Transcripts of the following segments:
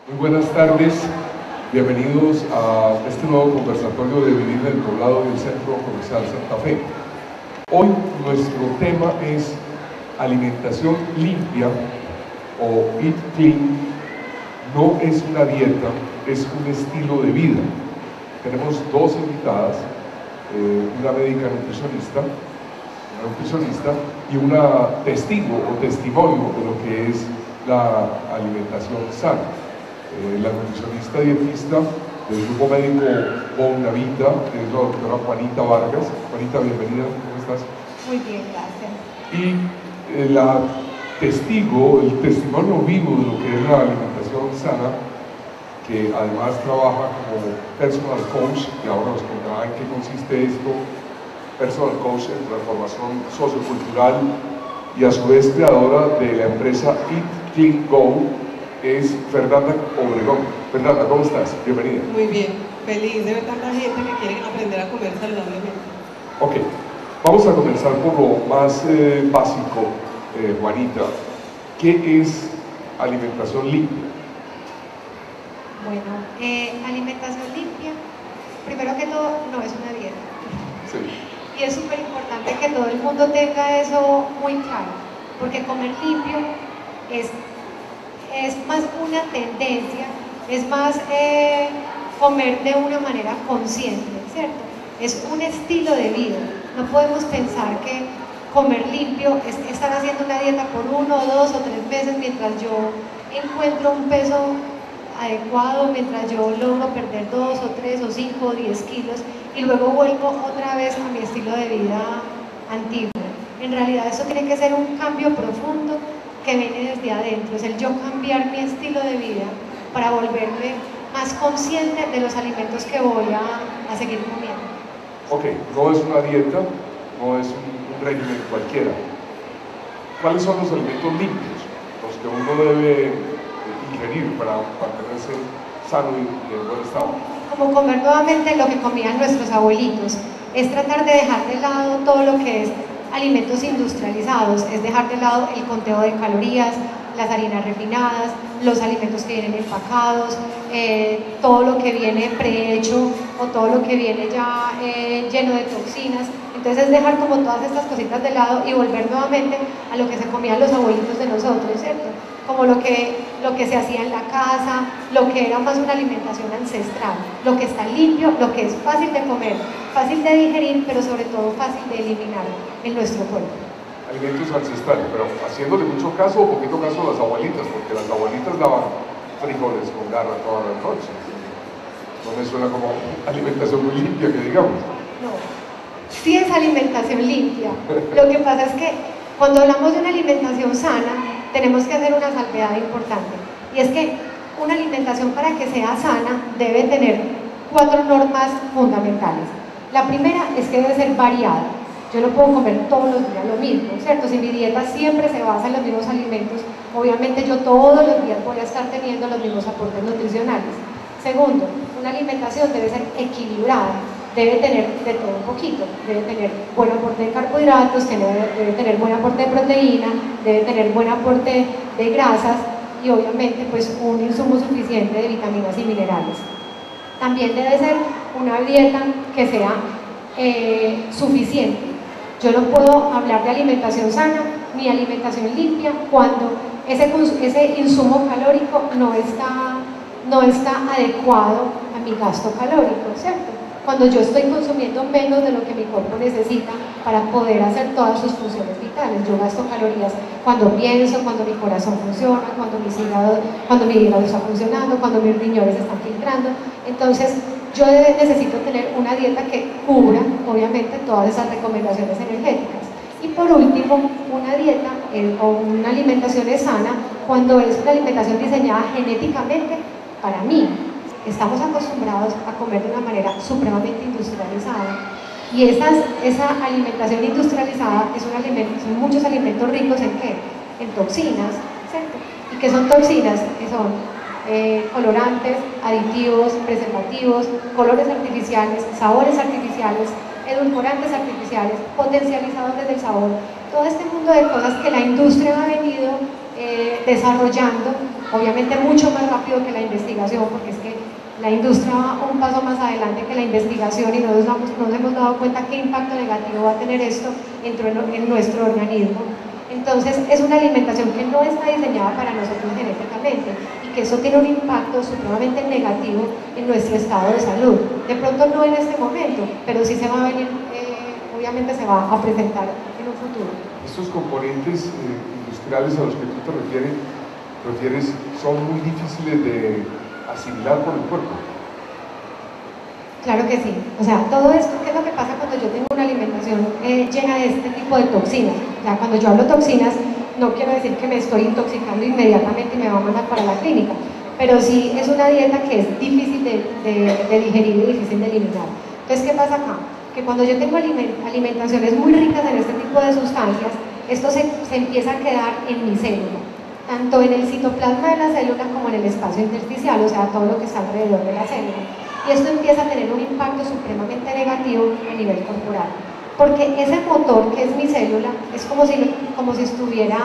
Muy buenas tardes, bienvenidos a este nuevo conversatorio de Vivir en el Poblado del Centro Comercial Santa Fe. Hoy nuestro tema es alimentación limpia o Eat Clean. No es una dieta, es un estilo de vida. Tenemos dos invitadas, una médica nutricionista y una testigo o testimonio de lo que es la alimentación sana. La nutricionista dietista del grupo médico Bonavita es la doctora Juanita Vargas. Juanita, bienvenida, ¿cómo estás? Muy bien, gracias. Y la testigo, el testimonio vivo de lo que es la alimentación sana, que además trabaja como personal coach, y ahora nos contará en qué consiste esto, personal coach en transformación sociocultural y a su vez creadora de la empresa Eat Clean Go, es Fernanda Obregón. Fernanda, ¿cómo estás? Bienvenida. Muy bien, feliz de ver tanta gente que quiere aprender a comer saludablemente. Ok, vamos a comenzar por lo más básico, Juanita. ¿Qué es alimentación limpia? Bueno, alimentación limpia, primero que todo, no es una dieta. Sí. Y es súper importante que todo el mundo tenga eso muy claro, porque comer limpio es más una tendencia, es más comer de una manera consciente, ¿cierto? Es un estilo de vida. No podemos pensar que comer limpio es estar haciendo una dieta por 1, 2 o 3 meses mientras yo encuentro un peso adecuado, mientras yo logro perder 2 o 3 o 5 o 10 kilos y luego vuelvo otra vez a mi estilo de vida antiguo. En realidad eso tiene que ser un cambio profundo que viene desde adentro, es el yo cambiar mi estilo de vida para volverme más consciente de los alimentos que voy a seguir comiendo. Ok, no es una dieta, no es un régimen cualquiera. ¿Cuáles son los alimentos limpios, los que uno debe ingerir para mantenerse sano y en buen estado? Como comer nuevamente lo que comían nuestros abuelitos, es tratar de dejar de lado todo lo que es alimentos industrializados, es dejar de lado el conteo de calorías, las harinas refinadas, los alimentos que vienen empacados, todo lo que viene prehecho o todo lo que viene ya lleno de toxinas. Entonces es dejar como todas estas cositas de lado y volver nuevamente a lo que se comían los abuelitos de nosotros, ¿cierto? Como lo que se hacía en la casa, lo que era más una alimentación ancestral, lo que está limpio, lo que es fácil de comer, fácil de digerir, pero sobre todo fácil de eliminar en nuestro cuerpo. Alimentos ancestrales, pero haciéndole mucho caso o poquito caso a las abuelitas, porque las abuelitas daban frijoles con garra todas las noches. No me suena como alimentación muy limpia, que digamos. No, sí es alimentación limpia. Lo que pasa es que cuando hablamos de una alimentación sana, tenemos que hacer una salvedad importante. Y es que una alimentación, para que sea sana, debe tener 4 normas fundamentales. La primera es que debe ser variada. Yo no puedo comer todos los días lo mismo, ¿cierto? Si mi dieta siempre se basa en los mismos alimentos, obviamente yo todos los días voy a estar teniendo los mismos aportes nutricionales. Segundo, una alimentación debe ser equilibrada, debe tener de todo un poquito, debe tener buen aporte de carbohidratos, debe tener buen aporte de proteína, debe tener buen aporte de grasas y obviamente pues un insumo suficiente de vitaminas y minerales. También debe ser una dieta que sea suficiente. Yo no puedo hablar de alimentación sana ni alimentación limpia cuando ese insumo calórico no está adecuado a mi gasto calórico, ¿cierto? Cuando yo estoy consumiendo menos de lo que mi cuerpo necesita para poder hacer todas sus funciones vitales. Yo gasto calorías cuando pienso, cuando mi corazón funciona, cuando mi hígado está funcionando, cuando mis riñones están filtrando. Entonces, yo necesito tener una dieta que cubra, obviamente, todas esas recomendaciones energéticas. Y por último, una dieta o una alimentación es sana cuando es una alimentación diseñada genéticamente para mí. Estamos acostumbrados a comer de una manera supremamente industrializada y esa alimentación industrializada son muchos alimentos ricos ¿en qué? En toxinas, ¿cierto? ¿Y qué son toxinas? Que son colorantes, aditivos, preservativos, colores artificiales, sabores artificiales, edulcorantes artificiales, potencializadores del sabor, todo este mundo de cosas que la industria ha venido desarrollando obviamente mucho más rápido que la investigación, porque es que la industria va un paso más adelante que la investigación y no nos hemos dado cuenta qué impacto negativo va a tener esto en nuestro organismo. Entonces es una alimentación que no está diseñada para nosotros genéticamente y que eso tiene un impacto supremamente negativo en nuestro estado de salud. De pronto no en este momento, pero sí se va a venir, obviamente se va a presentar en un futuro. Estos componentes industriales a los que tú te refieres son muy difíciles de asimilar por el cuerpo. Claro que sí. O sea, todo esto, ¿qué es lo que pasa cuando yo tengo una alimentación llena de este tipo de toxinas? O sea, cuando yo hablo toxinas, no quiero decir que me estoy intoxicando inmediatamente y me va a mandar para la clínica, pero sí es una dieta que es difícil de digerir y difícil de eliminar. Entonces, ¿qué pasa acá? Que cuando yo tengo alimentaciones muy ricas en este tipo de sustancias, esto se empieza a quedar en mi célula, tanto en el citoplasma de la célula como en el espacio intersticial, o sea, todo lo que está alrededor de la célula. Y esto empieza a tener un impacto supremamente negativo a nivel corporal, porque ese motor que es mi célula es como si estuviera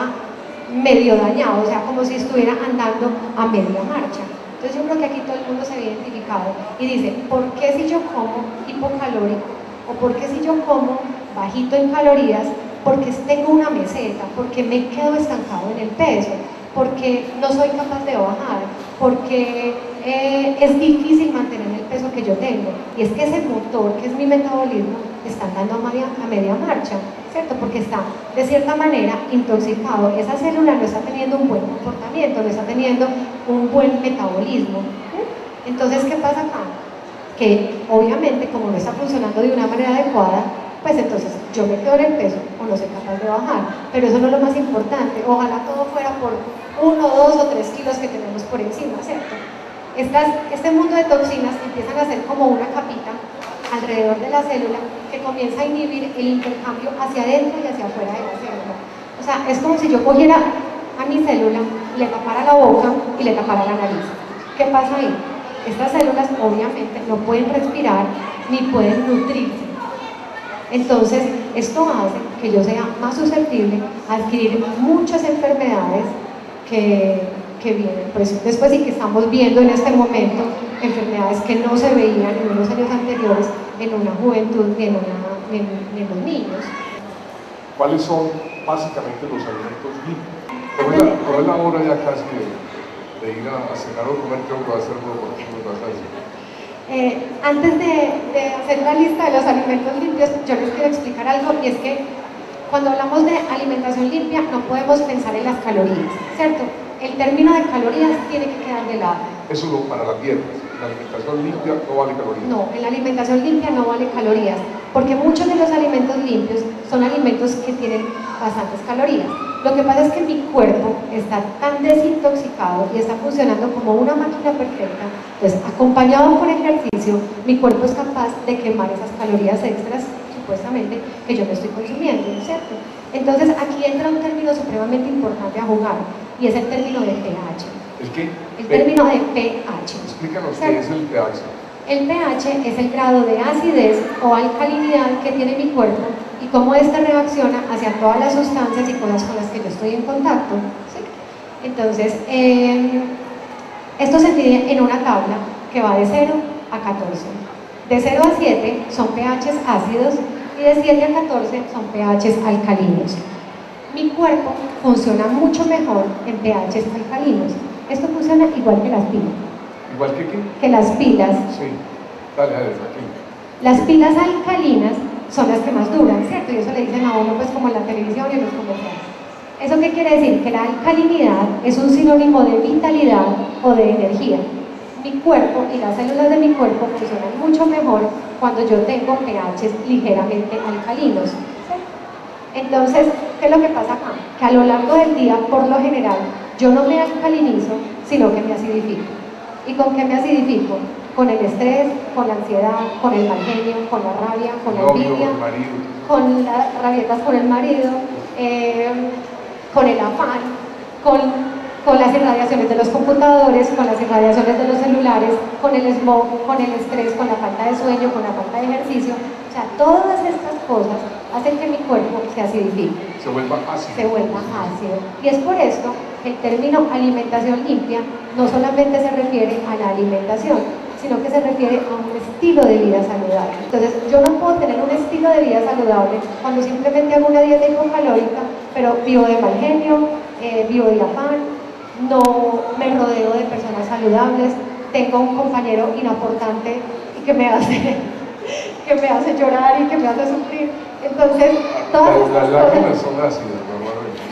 medio dañado, o sea, como si estuviera andando a media marcha. Entonces yo creo que aquí todo el mundo se ve identificado y dice, ¿por qué si yo como hipocalórico o por qué si yo como bajito en calorías, porque tengo una meseta, porque me quedo estancado en el peso, porque no soy capaz de bajar, porque es difícil mantener el peso que yo tengo? Y es que ese motor que es mi metabolismo está andando a media marcha, ¿cierto? Porque está de cierta manera intoxicado, esa célula no está teniendo un buen comportamiento, no está teniendo un buen metabolismo. Entonces, ¿qué pasa acá? Que obviamente como no está funcionando de una manera adecuada, pues entonces yo me quedo en el peso o no soy capaz de bajar, pero eso no es lo más importante. Ojalá todo fuera por 1, 2 o 3 kilos que tenemos por encima, ¿cierto? Este mundo de toxinas empiezan a ser como una capita alrededor de la célula que comienza a inhibir el intercambio hacia adentro y hacia afuera de la célula. O sea, es como si yo cogiera a mi célula, le tapara la boca y le tapara la nariz. ¿Qué pasa ahí? Estas células obviamente no pueden respirar ni pueden nutrirse. Entonces, esto hace que yo sea más susceptible a adquirir muchas enfermedades que vienen pues, después y que estamos viendo en este momento, enfermedades que no se veían en unos años anteriores en una juventud ni en los niños. ¿Cuáles son básicamente los alimentos limpios? Pero es la hora ya casi de ir a cenar o comer, creo que va a ser lo que vas a decir. Antes de hacer la lista de los alimentos limpios, yo les quiero explicar algo, y es que cuando hablamos de alimentación limpia no podemos pensar en las calorías, ¿cierto? El término de calorías tiene que quedar de lado. Eso no para las dietas. En la alimentación limpia no vale calorías. No, en la alimentación limpia no vale calorías, porque muchos de los alimentos limpios son alimentos que tienen bastantes calorías. Lo que pasa es que mi cuerpo está tan desintoxicado y está funcionando como una máquina perfecta, pues acompañado por ejercicio, mi cuerpo es capaz de quemar esas calorías extras, supuestamente, que yo me estoy consumiendo, ¿no es cierto? Entonces aquí entra un término supremamente importante a jugar, y es el término de pH. ¿El qué? El término de pH. Explícanos qué es el pH. El pH es el grado de acidez o alcalinidad que tiene mi cuerpo y cómo ésta reacciona hacia todas las sustancias y cosas con las que yo estoy en contacto, ¿sí? Entonces, esto se divide en una tabla que va de 0 a 14. De 0 a 7 son pHs ácidos y de 7 a 14 son pHs alcalinos. Mi cuerpo funciona mucho mejor en pHs alcalinos. Esto funciona igual que las pilas. ¿Igual que qué? Que las pilas. Sí, dale, tranquilo. Las pilas alcalinas son las que más duran, ¿cierto? Y eso le dicen a uno pues como en la televisión y en los comerciales. ¿Eso qué quiere decir? Que la alcalinidad es un sinónimo de vitalidad o de energía. Mi cuerpo y las células de mi cuerpo funcionan mucho mejor cuando yo tengo pHs ligeramente alcalinos. Entonces, ¿qué es lo que pasa acá? Que a lo largo del día, por lo general, yo no me alcalinizo, sino que me acidifico. ¿Y con qué me acidifico? Con el estrés, con la ansiedad, con el mal genio, con la rabia, con la envidia, con las rabietas con el marido, con el afán, con las irradiaciones de los computadores, con las irradiaciones de los celulares, con el smog, con el estrés, con la falta de sueño, con la falta de ejercicio. O sea, todas estas cosas hacen que mi cuerpo se acidifique. Se vuelva ácido. Se vuelva ácido. Y es por esto que el término alimentación limpia no solamente se refiere a la alimentación, sino que se refiere a un estilo de vida saludable. Entonces, yo no puedo tener un estilo de vida saludable cuando simplemente hago una dieta hipocalórica, pero vivo de mal genio, vivo de afán, no me rodeo de personas saludables, tengo un compañero inaportante y que me hace llorar y que me hace sufrir. Entonces, las lágrimas son ácidas normalmente.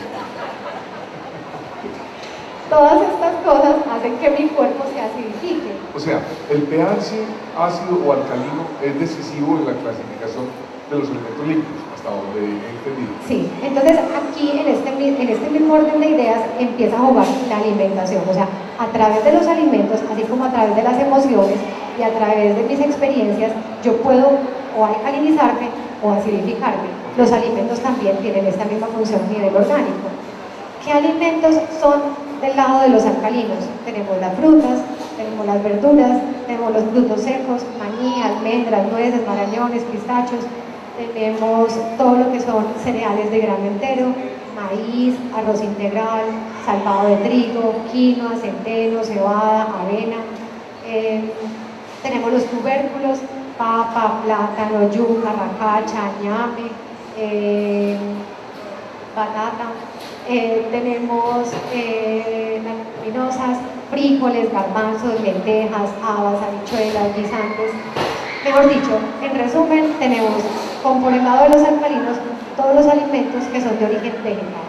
Todas estas cosas hacen que mi cuerpo se acidifique. O sea, el pH ácido o alcalino es decisivo en la clasificación de los alimentos limpios, hasta donde he entendido. Sí, entonces aquí en este mismo orden de ideas empieza a jugar la alimentación, o sea, a través de los alimentos, así como a través de las emociones y a través de mis experiencias, yo puedo o alcalinizarme o acidificarme. Los alimentos también tienen esta misma función a nivel orgánico. ¿Qué alimentos son del lado de los alcalinos? Tenemos las frutas, tenemos las verduras, tenemos los frutos secos, maní, almendras, nueces, marañones, pistachos, tenemos todo lo que son cereales de grano entero, maíz, arroz integral, salvado de trigo, quinoa, centeno, cebada, avena, tenemos los tubérculos, papa, plátano, yuca, racacha, ñame, batata, tenemos las leguminosas, frijoles, garbanzos, lentejas, habas, habichuelas, guisantes. Mejor dicho, en resumen, tenemos por el lado de los alcalinos todos los alimentos que son de origen vegetal.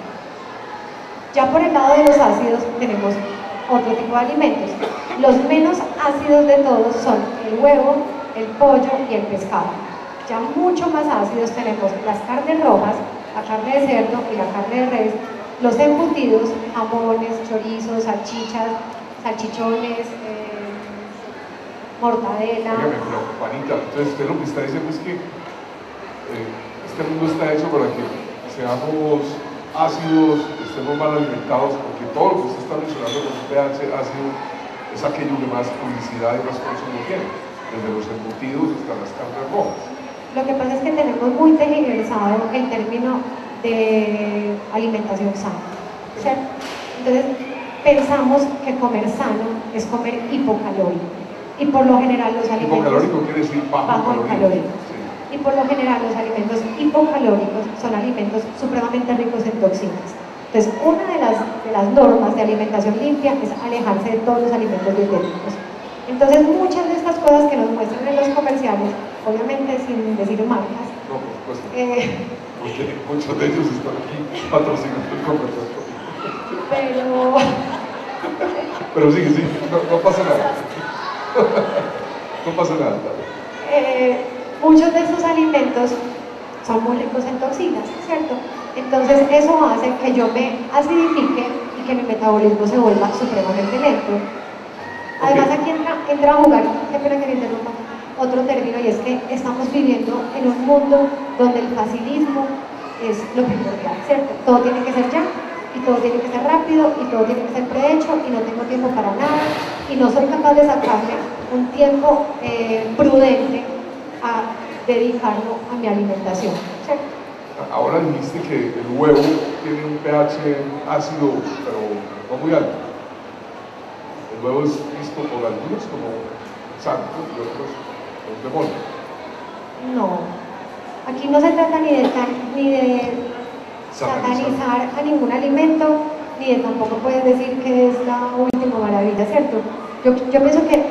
Ya por el lado de los ácidos tenemos otro tipo de alimentos. Los menos ácidos de todos son el huevo, el pollo y el pescado. Ya mucho más ácidos tenemos las carnes rojas, la carne de cerdo y la carne de res, los embutidos, jamones, chorizos, salchichas, salchichones, mortadela. Dígame, pero Juanita, entonces usted lo que está diciendo es que este mundo está hecho para que seamos ácidos, estemos mal alimentados, porque todo lo que usted está mencionando con un pH ácido es aquello que más publicidad y más consumo tiene, desde los embutidos hasta las carnes rojas. Lo que pasa es que tenemos muy tergiversado el término de alimentación sana, ¿cierto? Entonces pensamos que comer sano es comer hipocalórico, y por lo general los alimentos hipocalórico quiere decir bajo en calorías. Sí. Y por lo general los alimentos hipocalóricos son alimentos supremamente ricos en toxinas. Entonces, una de las normas de alimentación limpia es alejarse de todos los alimentos dietéticos. Entonces, muchas de estas cosas que nos muestran en los comerciales, obviamente sin decir marcas, no, por supuesto, porque muchos de ellos están aquí patrocinando el comercio. Pero sí, no pasa nada. No pasa nada. Muchos de estos alimentos son muy ricos en toxinas, ¿cierto? Entonces eso hace que yo me acidifique y que mi metabolismo se vuelva supremamente lento. Además aquí entra a jugar, qué pena que me interrumpa, otro término, y es que estamos viviendo en un mundo donde el facilismo es lo primordial, ¿cierto? Todo tiene que ser ya, y todo tiene que ser rápido, y todo tiene que ser prehecho, y no tengo tiempo para nada, y no soy capaz de sacarme un tiempo prudente a dedicarlo a mi alimentación, ¿cierto? Ahora dijiste que el huevo tiene un pH ácido, pero no muy alto. El huevo es visto por algunos como santo y otros como un demonio. No, aquí no se trata ni de satanizar a ningún alimento, ni de tampoco puedes decir que es la última maravilla, ¿cierto? Yo pienso que,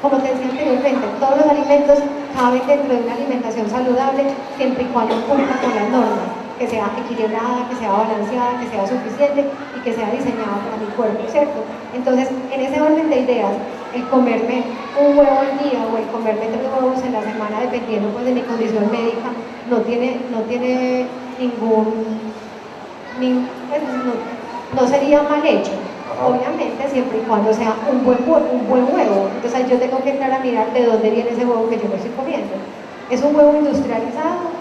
como te decía anteriormente, todos los alimentos caben dentro de una alimentación saludable siempre y cuando cumpla con las normas, que sea equilibrada, que sea balanceada, que sea suficiente y que sea diseñada para mi cuerpo, ¿cierto? Entonces, en ese orden de ideas, el comerme un huevo al día o el comerme 3 huevos en la semana, dependiendo pues de mi condición médica, no tiene no sería mal hecho. Obviamente, siempre y cuando sea un buen huevo. Entonces yo tengo que entrar a mirar de dónde viene ese huevo que yo me estoy comiendo. ¿Es un huevo industrializado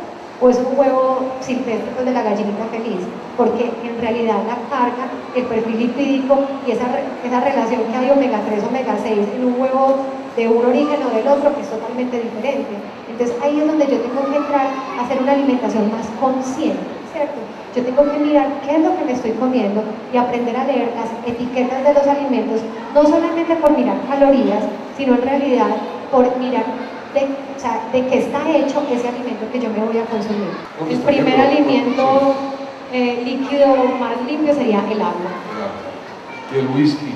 o es un huevo silvestre pues, de la gallinita feliz, porque en realidad la carga, el perfil lipídico y esa relación que hay omega 3, omega 6 en un huevo de un origen o del otro es totalmente diferente. Entonces ahí es donde yo tengo que entrar a hacer una alimentación más consciente, ¿cierto? Yo tengo que mirar qué es lo que me estoy comiendo y aprender a leer las etiquetas de los alimentos, no solamente por mirar calorías, sino en realidad por mirar de qué está hecho ese alimento que yo me voy a consumir. El primer alimento líquido más limpio sería el agua. Y el whisky.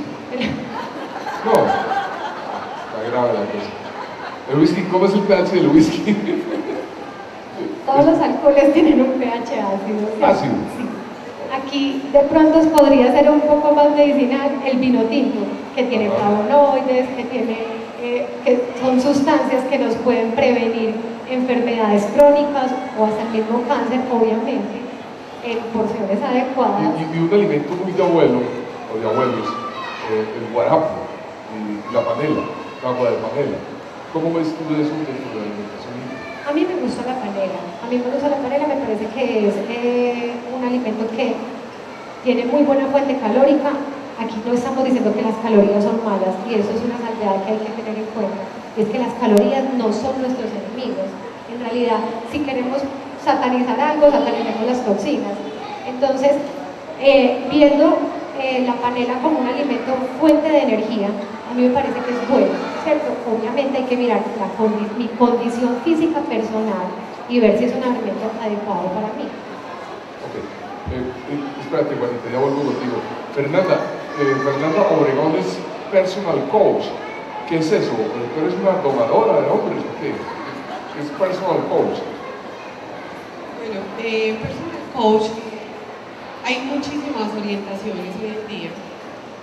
No, está grave la cosa. El whisky, ¿cómo es el pH del whisky? Todos los alcoholes tienen un pH ácido. ¿Sí? Ácido. Sí. Aquí de pronto podría ser un poco más medicinal el vino tinto, que tiene flavonoides, que son sustancias que nos pueden prevenir enfermedades crónicas o hasta el mismo cáncer, obviamente, en porciones adecuadas. Y un alimento muy de abuelo, o de abuelos, el guarapo y la panela, el agua de panela. ¿Cómo ves tú eso de tu alimentación? A mí me gusta la panela, me parece que es un alimento que tiene muy buena fuente calórica. Aquí no estamos diciendo que las calorías son malas, y eso es una salvedad que hay que tener en cuenta, y es que las calorías no son nuestros enemigos. En realidad, si queremos satanizar algo, satanicemos las toxinas. Entonces, viendo la panela como un alimento fuente de energía, a mí me parece que es bueno, ¿cierto? Obviamente hay que mirar mi condición física personal y ver si es un alimento adecuado para mí. Ok, espérate Juanita, ya vuelvo contigo. Fernanda Obregón es personal coach. ¿Qué es eso? ¿Tú eres una domadora de hombres o qué? ¿Qué es personal coach? Bueno, personal coach, hay muchísimas orientaciones hoy en día.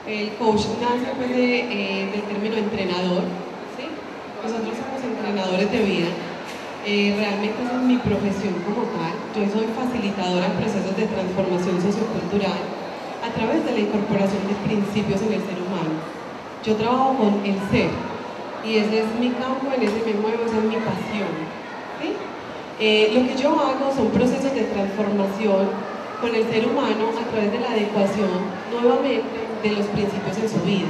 El coach nace pues, del término entrenador, ¿sí? Nosotros somos entrenadores de vida. Realmente esa es mi profesión como tal. Yo soy facilitadora en procesos de transformación sociocultural a través de la incorporación de principios en el ser humano. Yo trabajo con el ser y ese es mi campo, en ese me muevo, esa es mi pasión, ¿sí? Lo que yo hago son procesos de transformación con el ser humano a través de la adecuación nuevamente de los principios en su vida.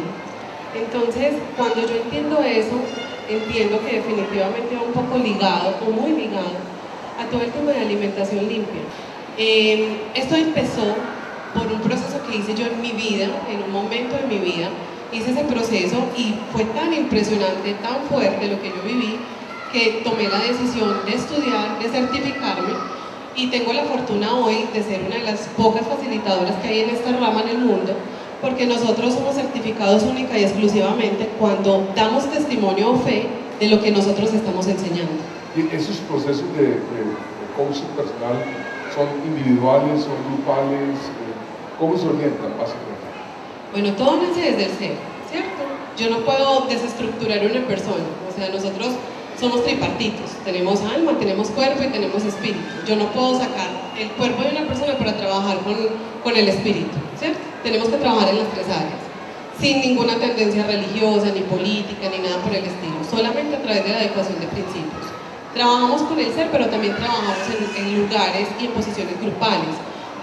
Entonces, cuando yo entiendo eso, entiendo que definitivamente va un poco ligado, o muy ligado, a todo el tema de alimentación limpia. Esto empezó por un proceso que hice yo en mi vida, en un momento de mi vida. Hice ese proceso y fue tan impresionante, tan fuerte lo que yo viví, que tomé la decisión de estudiar, de certificarme, y tengo la fortuna hoy de ser una de las pocas facilitadoras que hay en esta rama en el mundo, porque nosotros somos certificados única y exclusivamente cuando damos testimonio o fe de lo que nosotros estamos enseñando. ¿Y esos procesos de coaching personal son individuales, son grupales? ¿Cómo se orientan básicamente? Bueno, todo nace desde el ser, ¿cierto? Yo no puedo desestructurar una persona, o sea, nosotros somos tripartitos, tenemos alma, tenemos cuerpo y tenemos espíritu. Yo no puedo sacar el cuerpo de una persona para trabajar con el espíritu, ¿cierto? Tenemos que trabajar en las tres áreas, sin ninguna tendencia religiosa, ni política, ni nada por el estilo, solamente a través de la adecuación de principios. Trabajamos con el ser, pero también trabajamos en lugares y en posiciones grupales.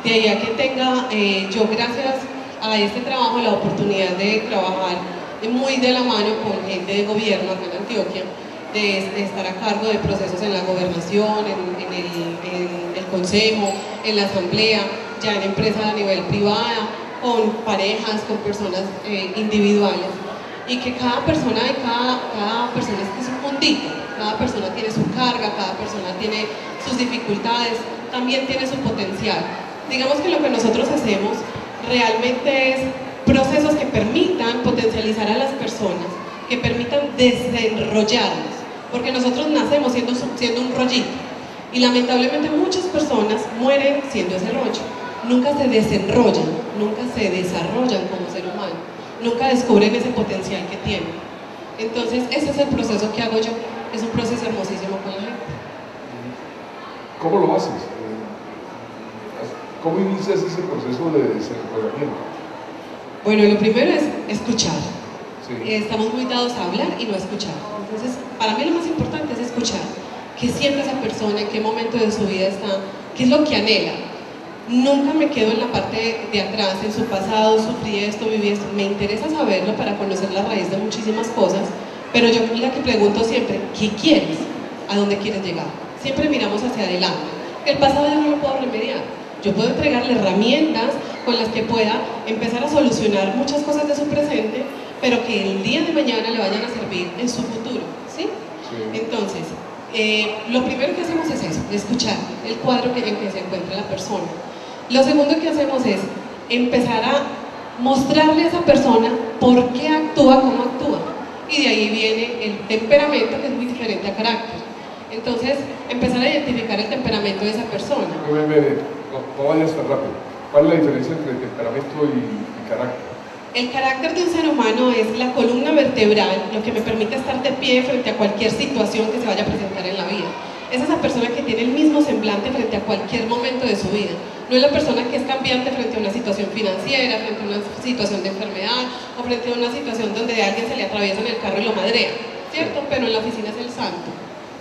De ahí a que tenga yo, gracias a este trabajo, la oportunidad de trabajar muy de la mano con gente de gobierno acá en Antioquia, de estar a cargo de procesos en la gobernación, en el consejo, en la asamblea, ya en empresas a nivel privada, con parejas, con personas individuales, y que cada persona es un puntito, cada persona tiene su carga, cada persona tiene sus dificultades, también tiene su potencial. Digamos que lo que nosotros hacemos realmente es procesos que permitan potencializar a las personas, que permitan desenrollarnos, porque nosotros nacemos siendo un rollito, y lamentablemente muchas personas mueren siendo ese rollo, nunca se desenrollan, nunca se desarrollan como ser humano, nunca descubren ese potencial que tienen. Entonces ese es el proceso que hago yo, es un proceso hermosísimo con la gente. ¿Cómo lo haces? ¿Cómo inicias ese proceso de desenvolvimiento? Bueno, lo primero es escuchar. Sí. Estamos muy dados a hablar y no a escuchar. Entonces, para mí lo más importante es escuchar. qué siente esa persona, en qué momento de su vida está, qué es lo que anhela. Nunca me quedo en la parte de atrás, en su pasado, sufrí esto, viví esto. Me interesa saberlo para conocer la raíz de muchísimas cosas, pero yo la que pregunto siempre, ¿qué quieres? ¿A dónde quieres llegar? Siempre miramos hacia adelante. El pasado yo no lo puedo remediar. Yo puedo entregarle herramientas con las que pueda empezar a solucionar muchas cosas de su presente, pero que el día de mañana le vayan a servir en su futuro, ¿sí? Sí. Entonces, lo primero que hacemos es eso, escuchar el cuadro en que se encuentra la persona. Lo segundo que hacemos es empezar a mostrarle a esa persona por qué actúa como actúa. Y de ahí viene el temperamento, que es muy diferente a carácter. Entonces, empezar a identificar el temperamento de esa persona. No vayas tan rápido. ¿Cuál es la diferencia entre temperamento y carácter? El carácter de un ser humano es la columna vertebral, lo que me permite estar de pie frente a cualquier situación que se vaya a presentar en la vida. Es esa persona que tiene el mismo semblante frente a cualquier momento de su vida. No es la persona que es cambiante frente a una situación financiera, frente a una situación de enfermedad o frente a una situación donde alguien se le atraviesa en el carro y lo madrea, ¿cierto? Pero en la oficina es el santo.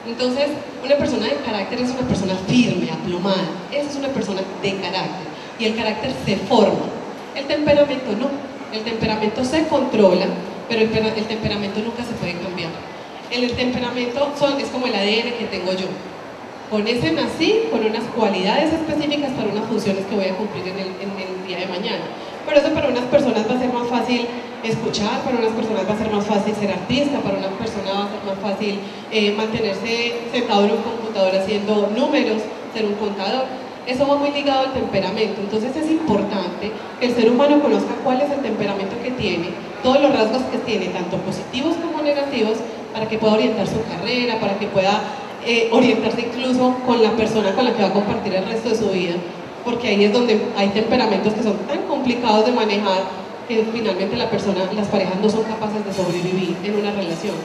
Entonces, una persona de carácter es una persona firme, aplomada. Esa es una persona de carácter. Y el carácter se forma. El temperamento no. El temperamento se controla, pero el temperamento nunca se puede cambiar. El temperamento es como el ADN que tengo yo. Con ese nací, con unas cualidades específicas para unas funciones que voy a cumplir en el día de mañana. Por eso para unas personas va a ser más fácil escuchar, para unas personas va a ser más fácil ser artista, para una persona va a ser más fácil mantenerse sentado en un computador haciendo números, ser un contador. Eso va muy ligado al temperamento. Entonces es importante que el ser humano conozca cuál es el temperamento que tiene, todos los rasgos que tiene, tanto positivos como negativos, para que pueda orientar su carrera, para que pueda orientarse incluso con la persona con la que va a compartir el resto de su vida, porque ahí es donde hay temperamentos que son tan complicados de manejar que finalmente las parejas no son capaces de sobrevivir en una relación.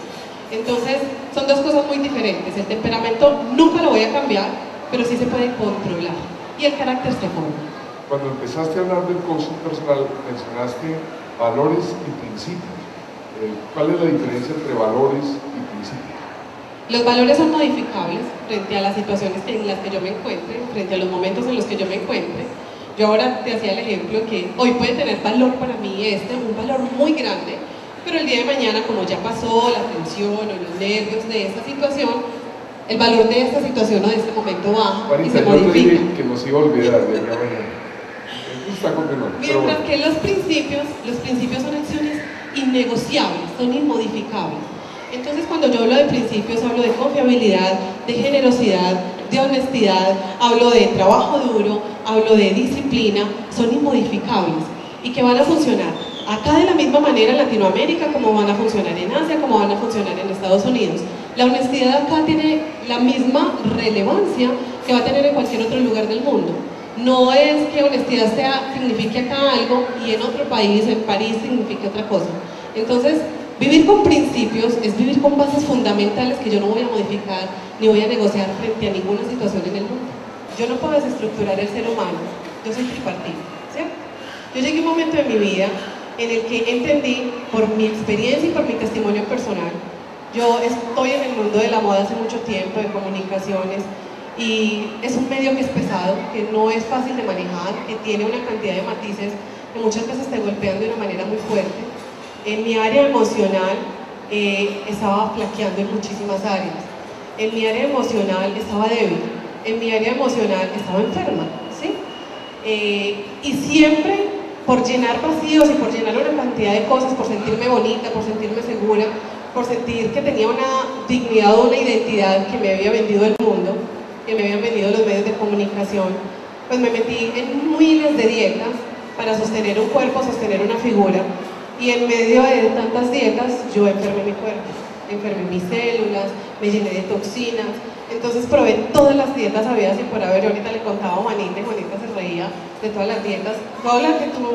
Entonces son dos cosas muy diferentes. El temperamento nunca lo voy a cambiar, pero sí se puede controlar, y el carácter se forma. Cuando empezaste a hablar del coaching personal, mencionaste valores y principios. ¿Cuál es la diferencia entre valores y principios? Los valores son modificables frente a las situaciones en las que yo me encuentre, frente a los momentos en los que yo me encuentre. Yo ahora te hacía el ejemplo que hoy puede tener valor para mí un valor muy grande, pero el día de mañana, como ya pasó la tensión o los nervios de esta situación, el valor de esta situación o de este momento baja y se modifica. Yo te dije que nos iba a olvidar de acá mañana. Está continuando. Mientras que los principios son acciones innegociables, son inmodificables. Entonces, cuando yo hablo de principios, hablo de confiabilidad, de generosidad, de honestidad, hablo de trabajo duro, hablo de disciplina, son inmodificables y que van a funcionar acá de la misma manera en Latinoamérica, como van a funcionar en Asia, como van a funcionar en Estados Unidos. La honestidad acá tiene la misma relevancia que va a tener en cualquier otro lugar del mundo. No es que honestidad signifique acá algo y en otro país, en París, signifique otra cosa. Entonces, vivir con principios es vivir con bases fundamentales que yo no voy a modificar ni voy a negociar frente a ninguna situación en el mundo. Yo no puedo desestructurar el ser humano, yo soy tripartita, ¿cierto? Yo llegué a un momento de mi vida en el que entendí, por mi experiencia y por mi testimonio personal, yo estoy en el mundo de la moda hace mucho tiempo, de comunicaciones, y es un medio que es pesado, que no es fácil de manejar, que tiene una cantidad de matices que muchas veces te golpean de una manera muy fuerte. En mi área emocional estaba flaqueando en muchísimas áreas. En mi área emocional estaba débil. En mi área emocional estaba enferma, ¿sí? Y siempre por llenar vacíos y por llenar una cantidad de cosas, por sentirme bonita, por sentirme segura, por sentir que tenía una dignidad o una identidad que me había vendido el mundo, que me habían vendido los medios de comunicación, pues me metí en miles de dietas para sostener un cuerpo, sostener una figura, y en medio de tantas dietas yo enfermé mi cuerpo, enfermé mis células, me llené de toxinas. Entonces probé todas las dietas habidas y por haber. Yo ahorita le contaba a Juanita y Juanita se reía de todas las dietas. Toda la que tú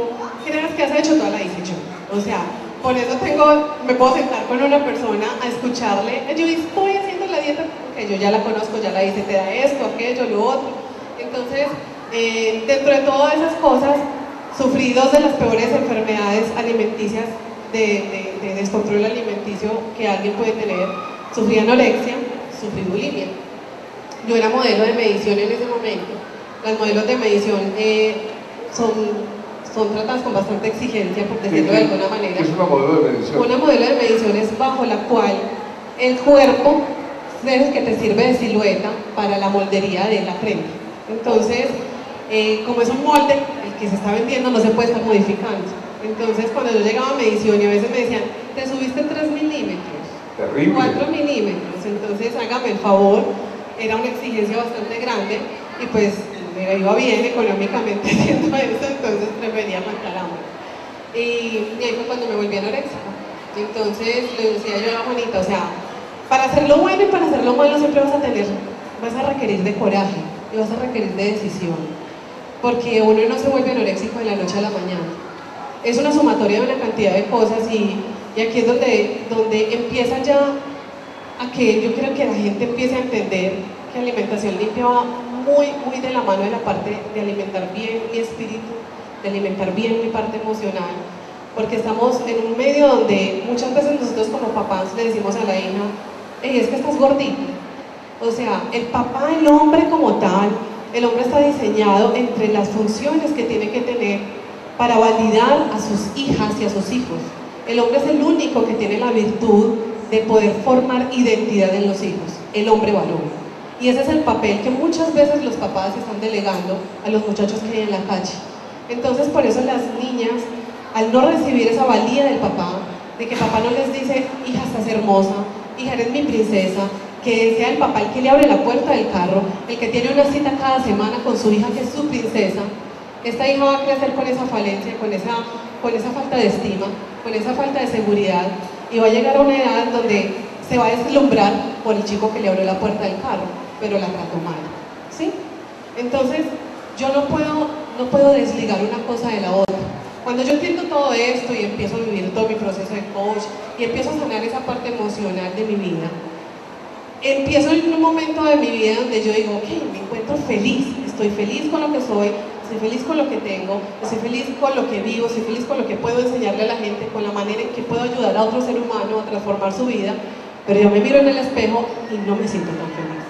creas que has hecho, toda la hice yo. O sea, por eso me puedo sentar con una persona a escucharle. Yo estoy haciendo la dieta porque yo ya la conozco, ya la hice, te da esto, aquello, lo otro. Entonces, dentro de todas esas cosas, sufrí dos de las peores enfermedades alimenticias de descontrol alimenticio que alguien puede tener. Sufrí anorexia, sufrí bulimia. Yo era modelo de medición en ese momento. Las modelos de medición son tratadas con bastante exigencia, por decirlo de alguna manera. ¿Qué es una modelo de medición? Una modelo de medición es bajo la cual el cuerpo es el que te sirve de silueta para la moldería de la frente. Entonces, como es un molde, el que se está vendiendo no se puede estar modificando. Entonces, cuando yo llegaba a medición y a veces me decían, te subiste 3 milímetros, terrible. 4 milímetros, entonces hágame el favor, era una exigencia bastante grande y pues me iba bien económicamente haciendo eso, entonces prefería aguantar hambre. Y ahí fue cuando me volví anoréxica. Entonces le decía yo a Juanita, o sea, para hacer lo bueno y para hacer lo malo siempre vas a requerir de coraje y vas a requerir de decisión, porque uno no se vuelve anoréxico de la noche a la mañana. Es una sumatoria de una cantidad de cosas y aquí es donde empieza ya a que yo creo que la gente empiece a entender que alimentación limpia va muy, muy de la mano de la parte de alimentar bien mi espíritu, de alimentar bien mi parte emocional, porque estamos en un medio donde muchas veces nosotros como papás le decimos a la hija, hey, es que estás gordita. O sea, el papá, el hombre como tal, el hombre está diseñado entre las funciones que tiene que tener para validar a sus hijas y a sus hijos. El hombre es el único que tiene la virtud de poder formar identidad en los hijos, el hombre varón. Y ese es el papel que muchas veces los papás están delegando a los muchachos que hay en la calle. Entonces, por eso las niñas, al no recibir esa valía del papá, de que papá no les dice, hija, estás hermosa, hija, eres mi princesa, que sea el papá el que le abre la puerta del carro, el que tiene una cita cada semana con su hija, que es su princesa, esta hija va a crecer con esa falencia, con esa falta de estima, con esa falta de seguridad, y va a llegar a una edad donde se va a deslumbrar por el chico que le abrió la puerta del carro, pero la trató mal, ¿sí? Entonces, yo no puedo desligar una cosa de la otra. Cuando yo entiendo todo esto y empiezo a vivir todo mi proceso de coach y empiezo a sanar esa parte emocional de mi vida, empiezo en un momento de mi vida donde yo digo, ok, me encuentro feliz, estoy feliz con lo que soy, estoy feliz con lo que tengo, estoy feliz con lo que vivo, estoy feliz con lo que puedo enseñarle a la gente, con la manera en que puedo ayudar a otro ser humano a transformar su vida, pero yo me miro en el espejo y no me siento tan feliz.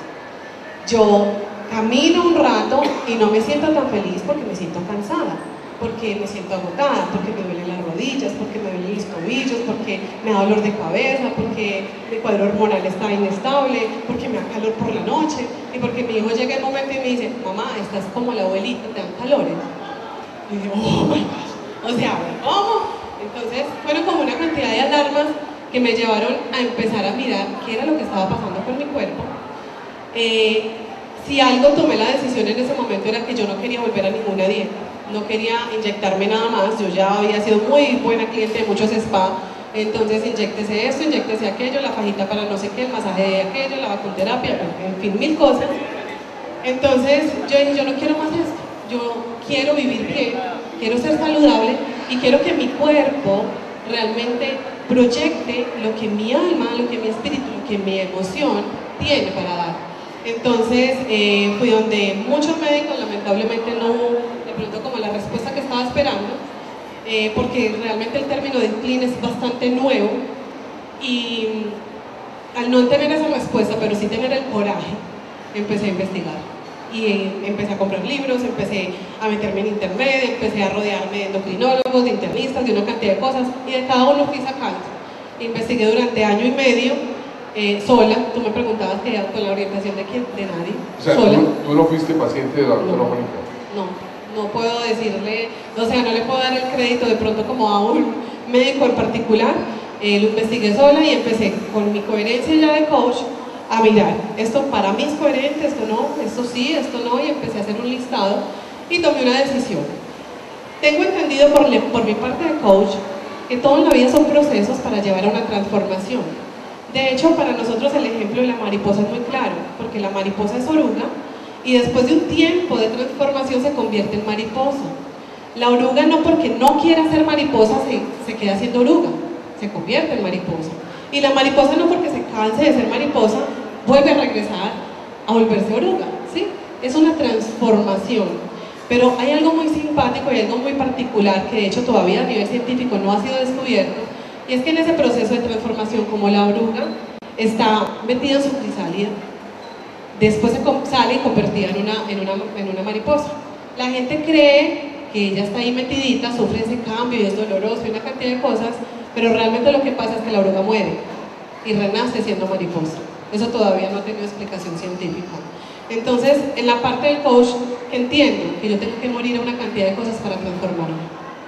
Yo camino un rato y no me siento tan feliz porque me siento cansada, porque me siento agotada, porque me duelen las rodillas, porque me duelen los tobillos, porque me da dolor de cabeza, porque mi cuadro hormonal está inestable, porque me da calor por la noche y porque mi hijo llega el momento y me dice, mamá, estás como la abuelita, te dan calores. Y digo, oh my gosh, o sea, ¿cómo? Entonces fueron como una cantidad de alarmas que me llevaron a empezar a mirar qué era lo que estaba pasando con mi cuerpo. Si algo tomé la decisión en ese momento era que yo no quería volver a ninguna dieta, no quería inyectarme nada más. Yo ya había sido muy buena cliente de muchos spa, entonces inyéctese esto, inyéctese aquello, la fajita para no sé qué, el masaje de aquello, la vacunoterapia, en fin, 1000 cosas. Entonces yo dije, yo no quiero más esto, yo quiero vivir bien, quiero ser saludable y quiero que mi cuerpo realmente proyecte lo que mi alma, lo que mi espíritu, lo que mi emoción tiene para dar. Entonces fui donde muchos médicos, lamentablemente no hubo de pronto como la respuesta que estaba esperando, porque realmente el término de clean es bastante nuevo y al no tener esa respuesta, pero sí tener el coraje, empecé a investigar y empecé a comprar libros, empecé a meterme en internet, empecé a rodearme de endocrinólogos, de internistas, de una cantidad de cosas y de cada uno fui sacando. Investigué durante año y medio. Sola, tú me preguntabas que con la orientación de quién, de nadie. O sea, sola. ¿tú no fuiste paciente de la doctora Juanita? No puedo decirle, o sea, no le puedo dar el crédito de pronto como a un médico en particular. Lo investigué sola y empecé con mi coherencia ya de coach a mirar, esto para mí es coherente, esto no, esto sí, esto no, y empecé a hacer un listado y tomé una decisión. Tengo entendido por mi parte de coach que todo en la vida son procesos para llevar a una transformación. De hecho, para nosotros el ejemplo de la mariposa es muy claro, porque la mariposa es oruga y después de un tiempo de transformación se convierte en mariposa. La oruga no porque no quiera ser mariposa se queda siendo oruga, se convierte en mariposa. Y la mariposa no porque se canse de ser mariposa vuelve a regresar a volverse oruga, ¿sí? Es una transformación. Pero hay algo muy simpático y algo muy particular que de hecho todavía a nivel científico no ha sido descubierto. Y es que en ese proceso de transformación, como la oruga está metida en su crisálida, después sale y convertida en una mariposa. La gente cree que ella está ahí metidita, sufre ese cambio y es doloroso y una cantidad de cosas, pero realmente lo que pasa es que la oruga muere y renace siendo mariposa. Eso todavía no ha tenido explicación científica. Entonces, en la parte del coach, entiendo que yo tengo que morir a una cantidad de cosas para transformarme,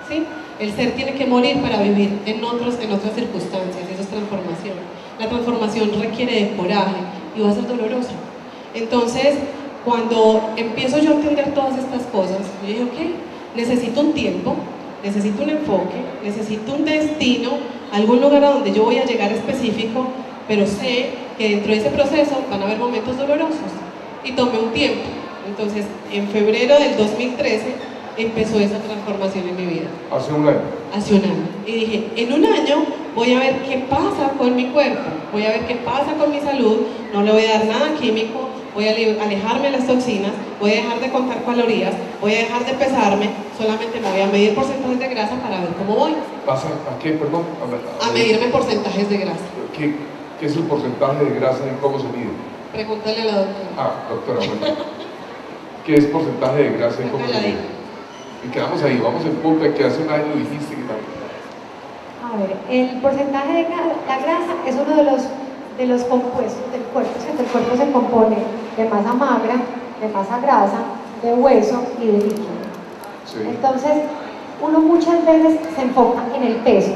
¿sí? El ser tiene que morir para vivir en otras circunstancias, eso es transformación. La transformación requiere de coraje y va a ser dolorosa. Entonces, cuando empiezo yo a entender todas estas cosas, yo dije, ok, necesito un tiempo, necesito un enfoque, necesito un destino, algún lugar a donde yo voy a llegar específico, pero sé que dentro de ese proceso van a haber momentos dolorosos. Y tomé un tiempo. Entonces, en febrero del 2013 empezó esa transformación en mi vida. ¿Hace un año? Hace un año. Y dije, en un año voy a ver qué pasa con mi cuerpo, voy a ver qué pasa con mi salud, no le voy a dar nada químico, voy a alejarme de las toxinas, voy a dejar de contar calorías, voy a dejar de pesarme, solamente me voy a medir porcentajes de grasa para ver cómo voy. ¿Pasa a qué, perdón? A medirme porcentajes de grasa. ¿Qué es el porcentaje de grasa y cómo se mide? Pregúntale a la doctora. Ah, doctora, bueno. ¿Qué es porcentaje de grasa y cómo se mide? Y quedamos ahí, vamos en punto de que hace un año dijiste que tal. A ver, el porcentaje de la grasa es uno de los compuestos del cuerpo, ¿cierto? El cuerpo se compone de masa magra, de masa grasa, de hueso y de líquido. Sí. Entonces, uno muchas veces se enfoca en el peso.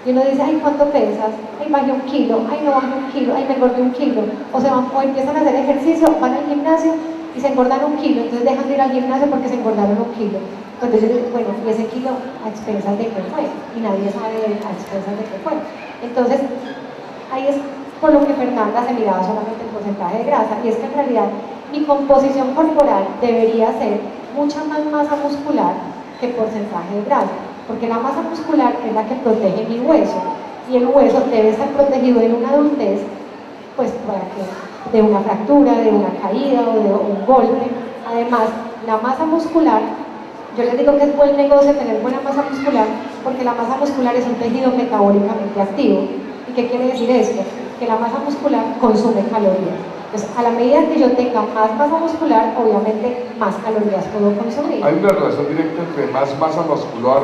Y uno dice, ay, ¿cuánto pesas? Ay, bajé 1 kilo, ay, no bajé 1 kilo, ay, me engordé 1 kilo. O empiezan a hacer ejercicio, van al gimnasio y se engordan 1 kilo, entonces dejan de ir al gimnasio porque se engordaron 1 kilo. Entonces yo digo, bueno, y ese kilo a expensas de qué fue, y nadie sabe a expensas de qué fue. Entonces, ahí es por lo que Fernanda se miraba solamente el porcentaje de grasa, y es que en realidad mi composición corporal debería ser mucha más masa muscular que porcentaje de grasa, porque la masa muscular es la que protege mi hueso, y el hueso debe estar protegido en una adultez, pues para que de una fractura, de una caída o de un golpe. Además, la masa muscular, yo les digo que es buen negocio tener buena masa muscular, porque la masa muscular es un tejido metabólicamente activo. ¿Y qué quiere decir esto? Que la masa muscular consume calorías. Entonces, a la medida que yo tenga más masa muscular, obviamente más calorías puedo consumir. ¿Hay una relación directa entre más masa muscular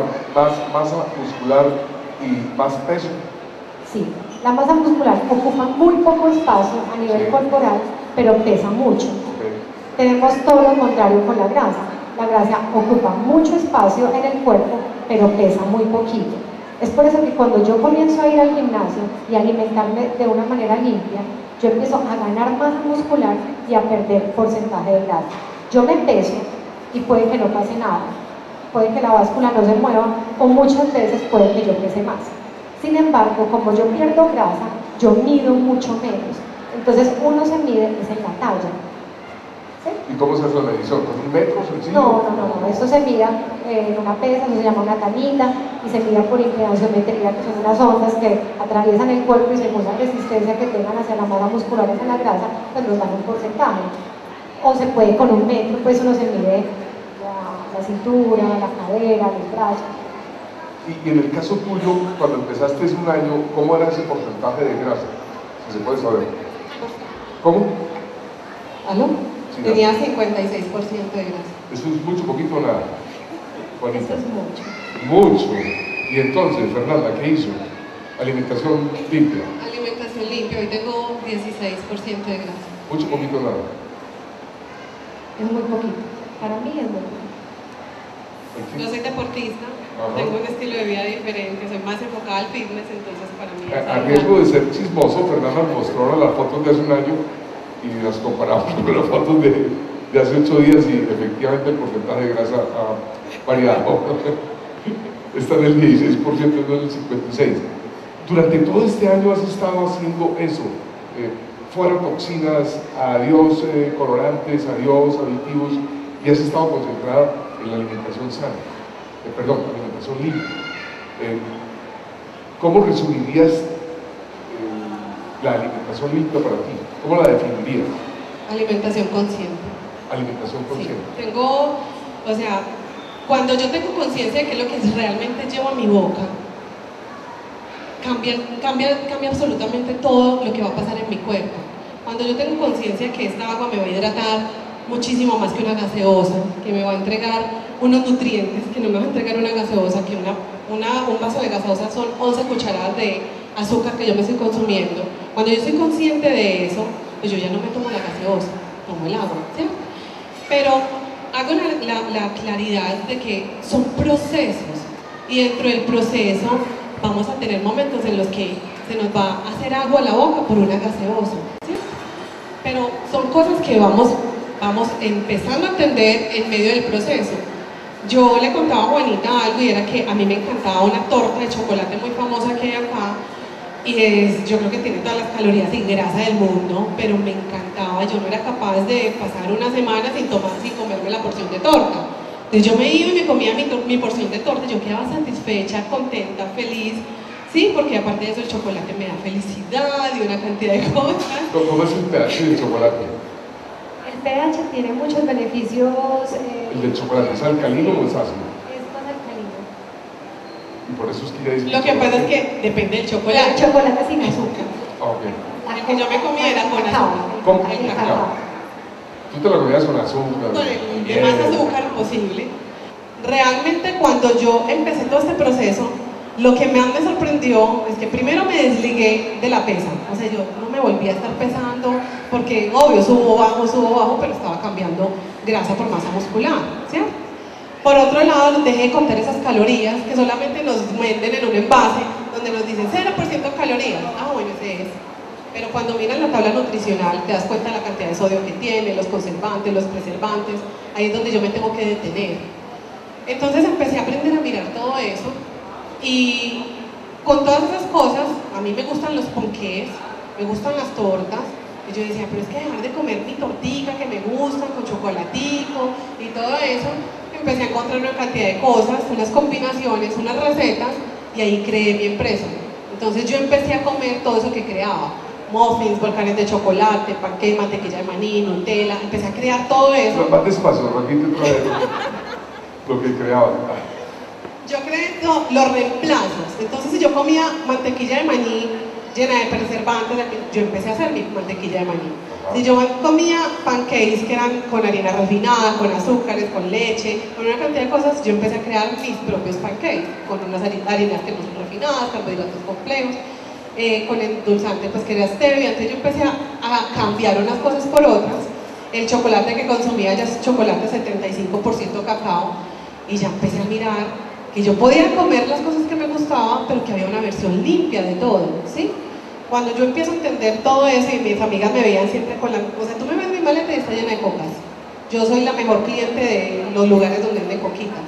y más peso? Sí, la masa muscular ocupa muy poco espacio a nivel corporal, pero pesa mucho. Tenemos todo lo contrario con la grasa. La grasa ocupa mucho espacio en el cuerpo, pero pesa muy poquito. Es por eso que cuando yo comienzo a ir al gimnasio y alimentarme de una manera limpia, yo empiezo a ganar masa muscular y a perder porcentaje de grasa. Yo me peso y puede que no pase nada, puede que la báscula no se mueva, o muchas veces puede que yo pese más. Sin embargo, como yo pierdo grasa, yo mido mucho menos. Entonces uno se mide es en la talla. ¿Sí? ¿Y cómo se hace la medición? ¿Con un metro sencillo? No. Esto se mide en una pesa, eso se llama una tanita, y se mide por impedanciometría, que son unas ondas que atraviesan el cuerpo y según la resistencia que tengan hacia la masa muscular, hacia la grasa, pues nos dan un porcentaje. O se puede con un metro, pues uno se mide la cintura, la cadera, los brazos. Y en el caso tuyo, cuando empezaste hace un año, ¿cómo era ese porcentaje de grasa? Si se puede saber. ¿Cómo? ¿Aló? Sí, tenía 56% de grasa. Eso es mucho, poquito o nada. Eso es mucho. Mucho. Y entonces, Fernanda, ¿qué hizo? Alimentación limpia. Alimentación limpia, hoy tengo 16% de grasa. Mucho, poquito o nada. Es muy poquito. Para mí es muy poquito. Yo soy deportista, tengo un estilo de vida diferente, soy más enfocada al fitness, entonces para mí A riesgo de ser chismoso, Fernanda nos mostró ahora las fotos de hace un año y las comparamos con las fotos de hace 8 días y efectivamente el porcentaje de grasa ha variado. Está en el 16%, no en el 56%. Durante todo este año has estado haciendo eso. Fuera toxinas, adiós colorantes, adiós aditivos, y has estado concentrada en la alimentación sana, alimentación limpia. ¿Cómo resumirías la alimentación limpia para ti? ¿Cómo la definirías? Alimentación consciente. Alimentación consciente. Sí, cuando yo tengo conciencia de qué es lo que realmente llevo a mi boca, cambia absolutamente todo lo que va a pasar en mi cuerpo. Cuando yo tengo conciencia que esta agua me va a hidratar muchísimo más que una gaseosa, que me va a entregar unos nutrientes, que no me va a entregar una gaseosa, que un vaso de gaseosa son 11 cucharadas de azúcar que yo me estoy consumiendo. Cuando yo soy consciente de eso, pues yo ya no me tomo la gaseosa, tomo el agua, ¿cierto? Pero hago la claridad de que son procesos, y dentro del proceso vamos a tener momentos en los que se nos va a hacer agua a la boca por una gaseosa, ¿cierto? Pero son cosas que vamos empezando a entender en medio del proceso. Yo le contaba a Juanita algo, y era que a mí me encantaba una torta de chocolate muy famosa que hay acá, y yo creo que tiene todas las calorías y grasa del mundo, pero me encantaba. Yo no era capaz de pasar una semana sin comerme la porción de torta. Entonces yo me iba y me comía mi porción de torta, yo quedaba satisfecha, contenta, feliz, sí, porque aparte de eso el chocolate me da felicidad y una cantidad de cosas. ¿Cómo es el pH del chocolate? El pH tiene muchos beneficios. ¿El del chocolate es alcalino o es ácido? Es más alcalino. Y por eso es que ya dice. Lo que pasa es que depende del chocolate. El chocolate sin azúcar. Ah, ok. El que yo me comía era con azúcar. ¿Con el cacao? cacao. Tú te lo comías con azúcar. Con el más azúcar posible. Realmente cuando yo empecé todo este proceso, lo que más me sorprendió es que primero me desligué de la pesa. O sea, yo no me volví a estar pesando, porque obvio, subo, bajo, pero estaba cambiando grasa por masa muscular, ¿cierto? Por otro lado, dejé de contar esas calorías que solamente nos venden en un envase donde nos dicen 0% calorías. Ah, bueno, ese es. Pero cuando miras la tabla nutricional te das cuenta de la cantidad de sodio que tiene, los conservantes, los preservantes. Ahí es donde yo me tengo que detener. Entonces empecé a aprender a mirar todo eso, y con todas esas cosas, a mí me gustan los ponqués, me gustan las tortas, y yo decía, pero es que dejar de comer mi tortica que me gustan con chocolatico y todo eso, empecé a encontrar una cantidad de cosas, unas combinaciones, unas recetas, y ahí creé mi empresa. Entonces yo empecé a comer todo eso que creaba, muffins, volcanes de chocolate, panqueques, mantequilla de maní, Nutella, empecé a crear todo eso. Más despacio, repite otra vez lo que creabas. Yo creé los reemplazos. Entonces, si yo comía mantequilla de maní llena de preservantes, yo empecé a hacer mi mantequilla de maní. Si yo comía pancakes que eran con harina refinada, con azúcares, con leche, con una cantidad de cosas, yo empecé a crear mis propios pancakes, con unas harinas que no son refinadas, carbohidratos complejos, con endulzante pues que era stevia. Entonces yo empecé a cambiar unas cosas por otras. El chocolate que consumía ya es chocolate 75% cacao, y ya empecé a mirar que yo podía comer las cosas que me gustaban, pero que había una versión limpia de todo, ¿sí? Cuando yo empiezo a entender todo eso, y mis amigas me veían siempre con la... O sea, tú me ves mi maleta y está llena de cocas. Yo soy la mejor cliente de los lugares donde venden coquitas.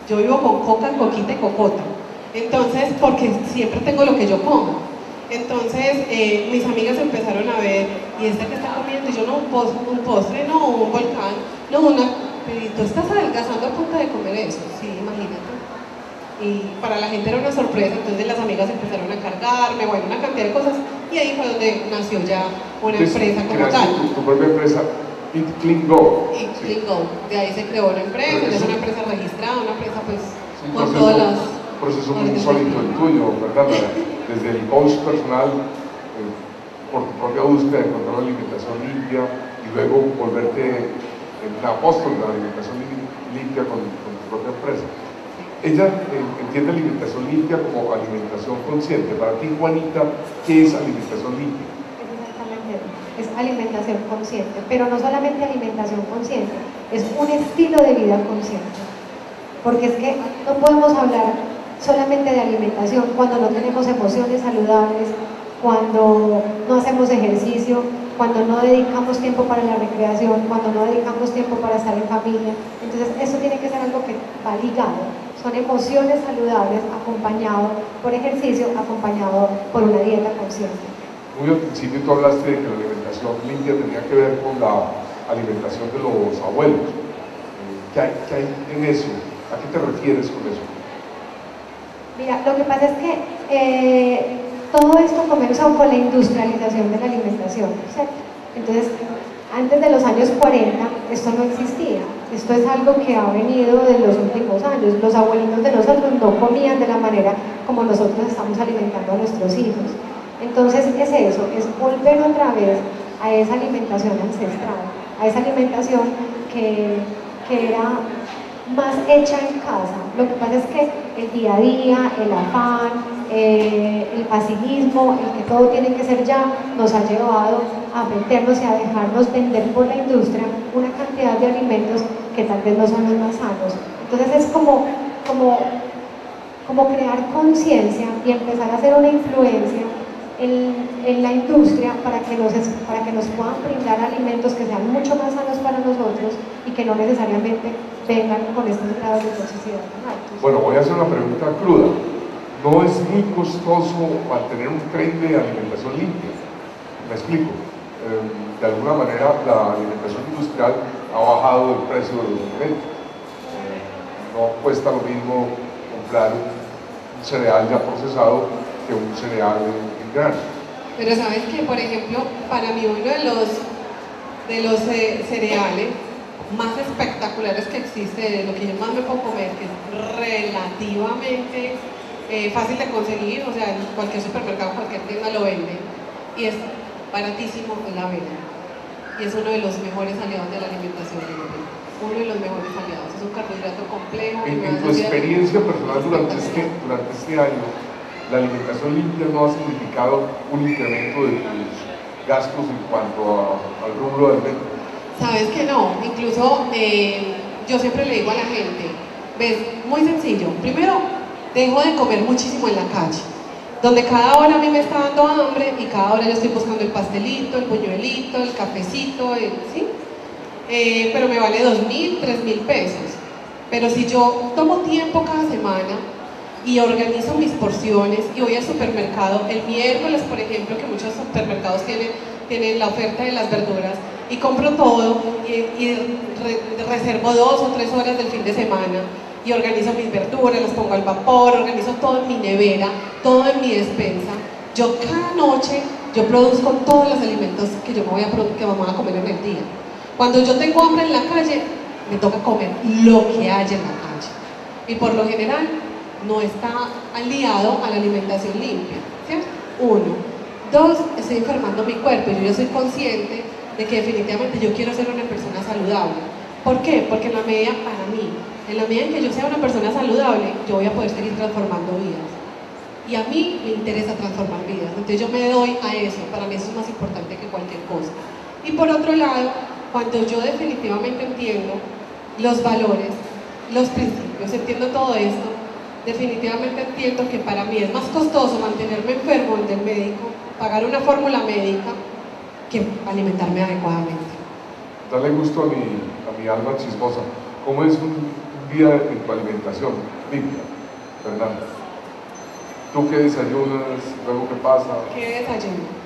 Yo vivo con coca, coquita y cocota. Entonces, porque siempre tengo lo que yo como. Entonces, mis amigas empezaron a ver, ¿y esta que está comiendo? Y yo, no, un postre, no, un volcán, no, pero tú estás adelgazando a punta de comer eso, sí, imagínate. Y para la gente era una sorpresa. Entonces las amigas empezaron a cargarme, bueno, una cantidad de cosas, y ahí fue donde nació ya una empresa como tal. Tu propia empresa, Eat Clean Go. Eat Clean Go, de ahí se creó una empresa, es una empresa registrada, una empresa pues con proceso, todas las... un proceso muy insólito el tuyo, ¿verdad? Desde el coach personal, por tu propia búsqueda de encontrar una alimentación limpia, y luego volverte el apóstol de la alimentación limpia con tu propia empresa. Ella entiende alimentación limpia como alimentación consciente. Para ti, Juanita, ¿qué es alimentación limpia? Exactamente, es alimentación consciente, pero no solamente alimentación consciente, es un estilo de vida consciente. Porque es que no podemos hablar solamente de alimentación cuando no tenemos emociones saludables, cuando no hacemos ejercicio, cuando no dedicamos tiempo para la recreación, cuando no dedicamos tiempo para estar en familia. Entonces eso tiene que ser algo que va ligado. Son emociones saludables acompañado por ejercicio, acompañado por una dieta consciente. Muy al principio tú hablaste de que la alimentación limpia tenía que ver con la alimentación de los abuelos. ¿Qué hay en eso? ¿A qué te refieres con eso? Mira, lo que pasa es que todo esto comenzó con la industrialización de la alimentación, ¿cierto? Entonces, antes de los años 40, esto no existía. Esto es algo que ha venido de los últimos años. Los abuelitos de nosotros no comían de la manera como nosotros estamos alimentando a nuestros hijos. Entonces, es eso, es volver otra vez a esa alimentación ancestral, a esa alimentación que era más hecha en casa. Lo que pasa es que el día a día, el afán, el facilismo, el que todo tiene que ser ya, nos ha llevado a meternos y a dejarnos vender por la industria una cantidad de alimentos que tal vez no son los más sanos. Entonces es como crear conciencia y empezar a hacer una influencia en la industria para que nos puedan brindar alimentos que sean mucho más sanos para nosotros y que no necesariamente vengan con estos grados de toxicidad tan altos. Bueno, voy a hacer una pregunta cruda. ¿No es muy costoso mantener un tren de alimentación limpia? Me explico. De alguna manera la alimentación industrial ha bajado el precio de los alimentos. No cuesta lo mismo comprar un cereal ya procesado que un cereal en grano. Pero sabes que, por ejemplo, para mí uno de los cereales más espectaculares que existe, de lo que yo más me puedo comer, que es relativamente fácil de conseguir, o sea, en cualquier supermercado, cualquier tienda lo vende, y es baratísimo, es la avena. Y es uno de los mejores aliados de la alimentación limpia. Uno de los mejores aliados. Es un carbohidrato complejo. En tu experiencia personal durante este año, la alimentación limpia no ha significado un incremento de tus gastos en cuanto al rubro de alimentos. Sabes que no, incluso yo siempre le digo a la gente, ves, muy sencillo, primero dejo de comer muchísimo en la calle, donde cada hora a mí me está dando hambre y cada hora yo estoy buscando el pastelito, el buñuelito, el cafecito, ¿sí? Pero me vale 2.000, 3.000 pesos. Pero si yo tomo tiempo cada semana y organizo mis porciones y voy al supermercado el miércoles, por ejemplo, que muchos supermercados tienen la oferta de las verduras, y compro todo y reservo 2 o 3 horas del fin de semana y organizo mis verduras, las pongo al vapor, organizo todo en mi nevera, todo en mi despensa. Yo cada noche produzco todos los alimentos que vamos a comer en el día. Cuando yo tengo hambre en la calle, me toca comer lo que haya en la calle. Y por lo general no está aliado a la alimentación limpia, ¿cierto? 1. 2, estoy enfermando mi cuerpo y yo soy consciente de que definitivamente yo quiero ser una persona saludable. ¿Por qué? Porque en la medida en que yo sea una persona saludable, yo voy a poder seguir transformando vidas. Y a mí me interesa transformar vidas, entonces yo me doy a eso, para mí eso es más importante que cualquier cosa. Y por otro lado, cuando yo definitivamente entiendo los valores, los principios, entiendo todo esto, definitivamente entiendo que para mí es más costoso mantenerme enfermo ante el médico, pagar una fórmula médica, que alimentarme adecuadamente. Dale gusto a mi alma chismosa. ¿Cómo es un día en tu alimentación limpia, Fernanda? ¿Tú qué desayunas? ¿Luego qué pasa? ¿Qué desayuno?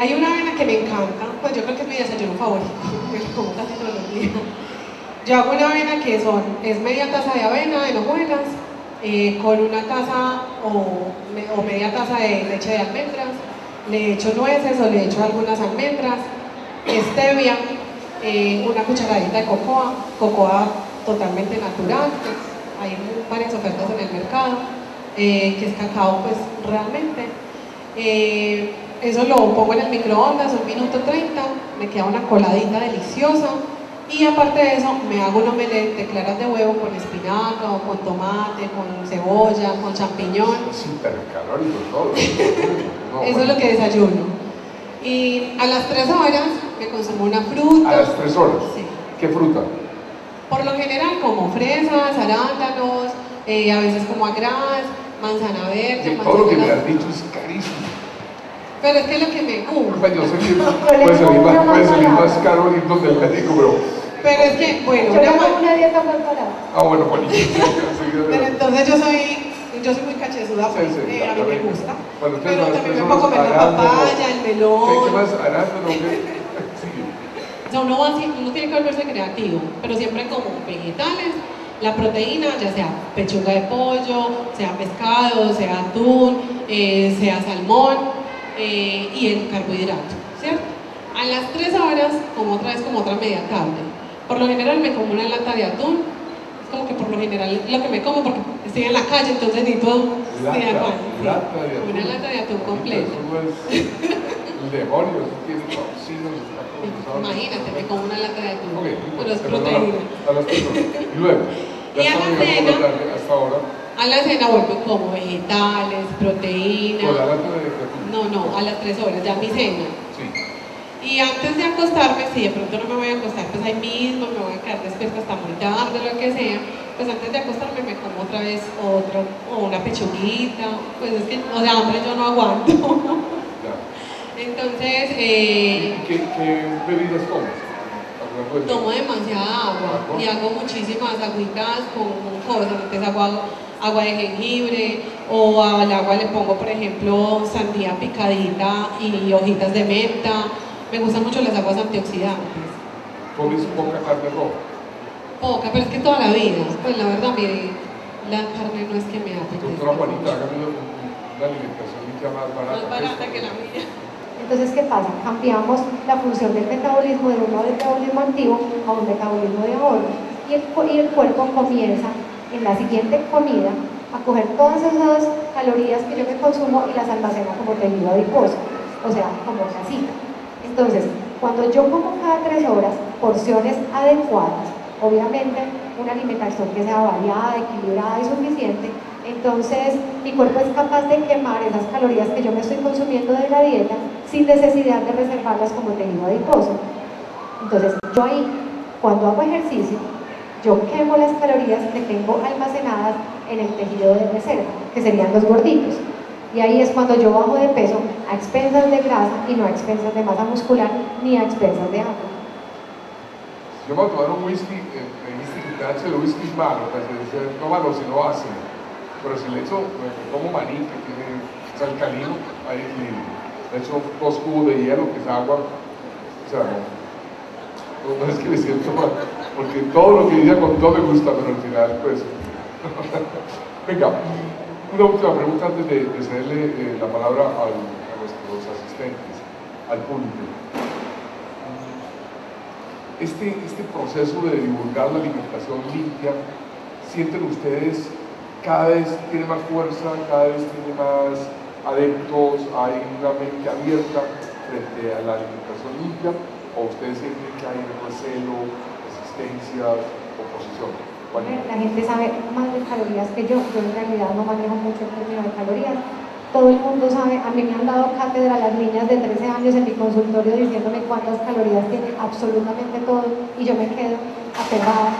Hay una avena que me encanta, pues yo creo que es mi desayuno favorito, me lo como casi todos los días. Yo hago una avena que es media taza de avena, de hojuelas, con una taza o media taza de leche de almendras, le echo nueces o le echo algunas almendras, stevia, una cucharadita de cocoa totalmente natural, hay varias ofertas en el mercado, que es cacao pues realmente. Eso lo pongo en el microondas, 1 minuto 30, me queda una coladita deliciosa. Y aparte de eso, me hago un omelette de claras de huevo con espinaca o con tomate, con cebolla, con champiñón. Es hipercalórico todo. No, eso es lo que desayuno. Y a las 3 horas me consumo una fruta. ¿A las 3 horas? Sí. ¿Qué fruta? Por lo general como fresas, arándanos, a veces como agraz, manzana verde, todo lo que me has dicho es carísimo. Pero es que es lo que me gusta. Yo sé que puede salir más caro ir donde el médico, pero es que, bueno, yo hago una dieta preparada. Bueno, bonito. Pero entonces yo soy muy cachezuda, pues, a mí me gusta. Bueno, pero también me puedo comer la papaya, el melón. ¿Qué más? Arándano, ¿qué? O sea, uno tiene que volverse creativo, pero siempre como vegetales, la proteína, ya sea pechuga de pollo, sea pescado, sea atún, sea salmón, y el carbohidrato, ¿cierto? A las 3 horas, como otra media tarde. Por lo general me como una lata de atún, es como que por lo general lo que me como porque estoy en la calle, entonces necesito una lata de atún completa. el demonio, eso tiene toxinas, está procesado. Imagínate, me como una lata de atún, Okay, pero es pero proteína. a las personas. Y luego, Y a la cena, hasta ahora, a la cena vuelvo como vegetales, proteína. con la lata de atún. No, a las 3 horas, ya mi cena. Sí. Y antes de acostarme, si de pronto no me voy a acostar, pues ahí mismo me voy a quedar despierta hasta muy tarde, lo que sea, pues antes de acostarme me como otra vez otro, o una pechuguita, pues es que, o sea, hambre yo no aguanto. Ya. Entonces, ¿Qué bebidas tomas? tomo demasiada agua y hago muchísimas agüitas con cosas, entonces hago agua de jengibre o al agua le pongo, por ejemplo, sandía picadita y hojitas de menta. Me gustan mucho las aguas antioxidantes. ¿Comes poca carne roja? Poca, pero es que toda la vida, pues la verdad, mire, la carne no es que me apetezca. Doctora Juanita, hágame una alimentación mucho más barata. Más barata que la mía. Entonces, ¿qué pasa? Cambiamos la función del metabolismo de un metabolismo activo a un metabolismo de ahorro. Y el cuerpo comienza en la siguiente comida a coger todas esas calorías que yo me consumo y las almacena como tejido adiposo, o sea, como grasita. Entonces, cuando yo como cada 3 horas porciones adecuadas, obviamente una alimentación que sea variada, equilibrada y suficiente, entonces mi cuerpo es capaz de quemar esas calorías que yo me estoy consumiendo de la dieta sin necesidad de reservarlas como tejido adiposo. Entonces, yo ahí, cuando hago ejercicio, yo quemo las calorías que tengo almacenadas en el tejido de reserva, que serían los gorditos. Y ahí es cuando yo bajo de peso a expensas de grasa y no a expensas de masa muscular ni a expensas de agua. Yo me voy a tomar un whisky, me dijiste que TH el whisky es malo, pues, no malo, sino ácido. Pero si le echo, como maní, que tiene, es alcalino, ahí le echo 2 cubos de hielo, que es agua, o sea, no es que me siento mal, porque todo lo que diga con todo me gusta, pero al final, pues. Venga, una última pregunta antes de cederle la palabra a nuestros asistentes, al público. Este proceso de divulgar la alimentación limpia, ¿sienten ustedes cada vez tiene más fuerza, cada vez tiene más adeptos, hay una mente abierta frente a la alimentación limpia, o ustedes sienten que hay recelo, resistencia, oposición? La gente sabe más de calorías que yo en realidad no manejo mucho el término de calorías. Todo el mundo sabe, a mí me han dado cátedra las niñas de 13 años en mi consultorio diciéndome cuántas calorías tiene absolutamente todo y yo me quedo aterrada.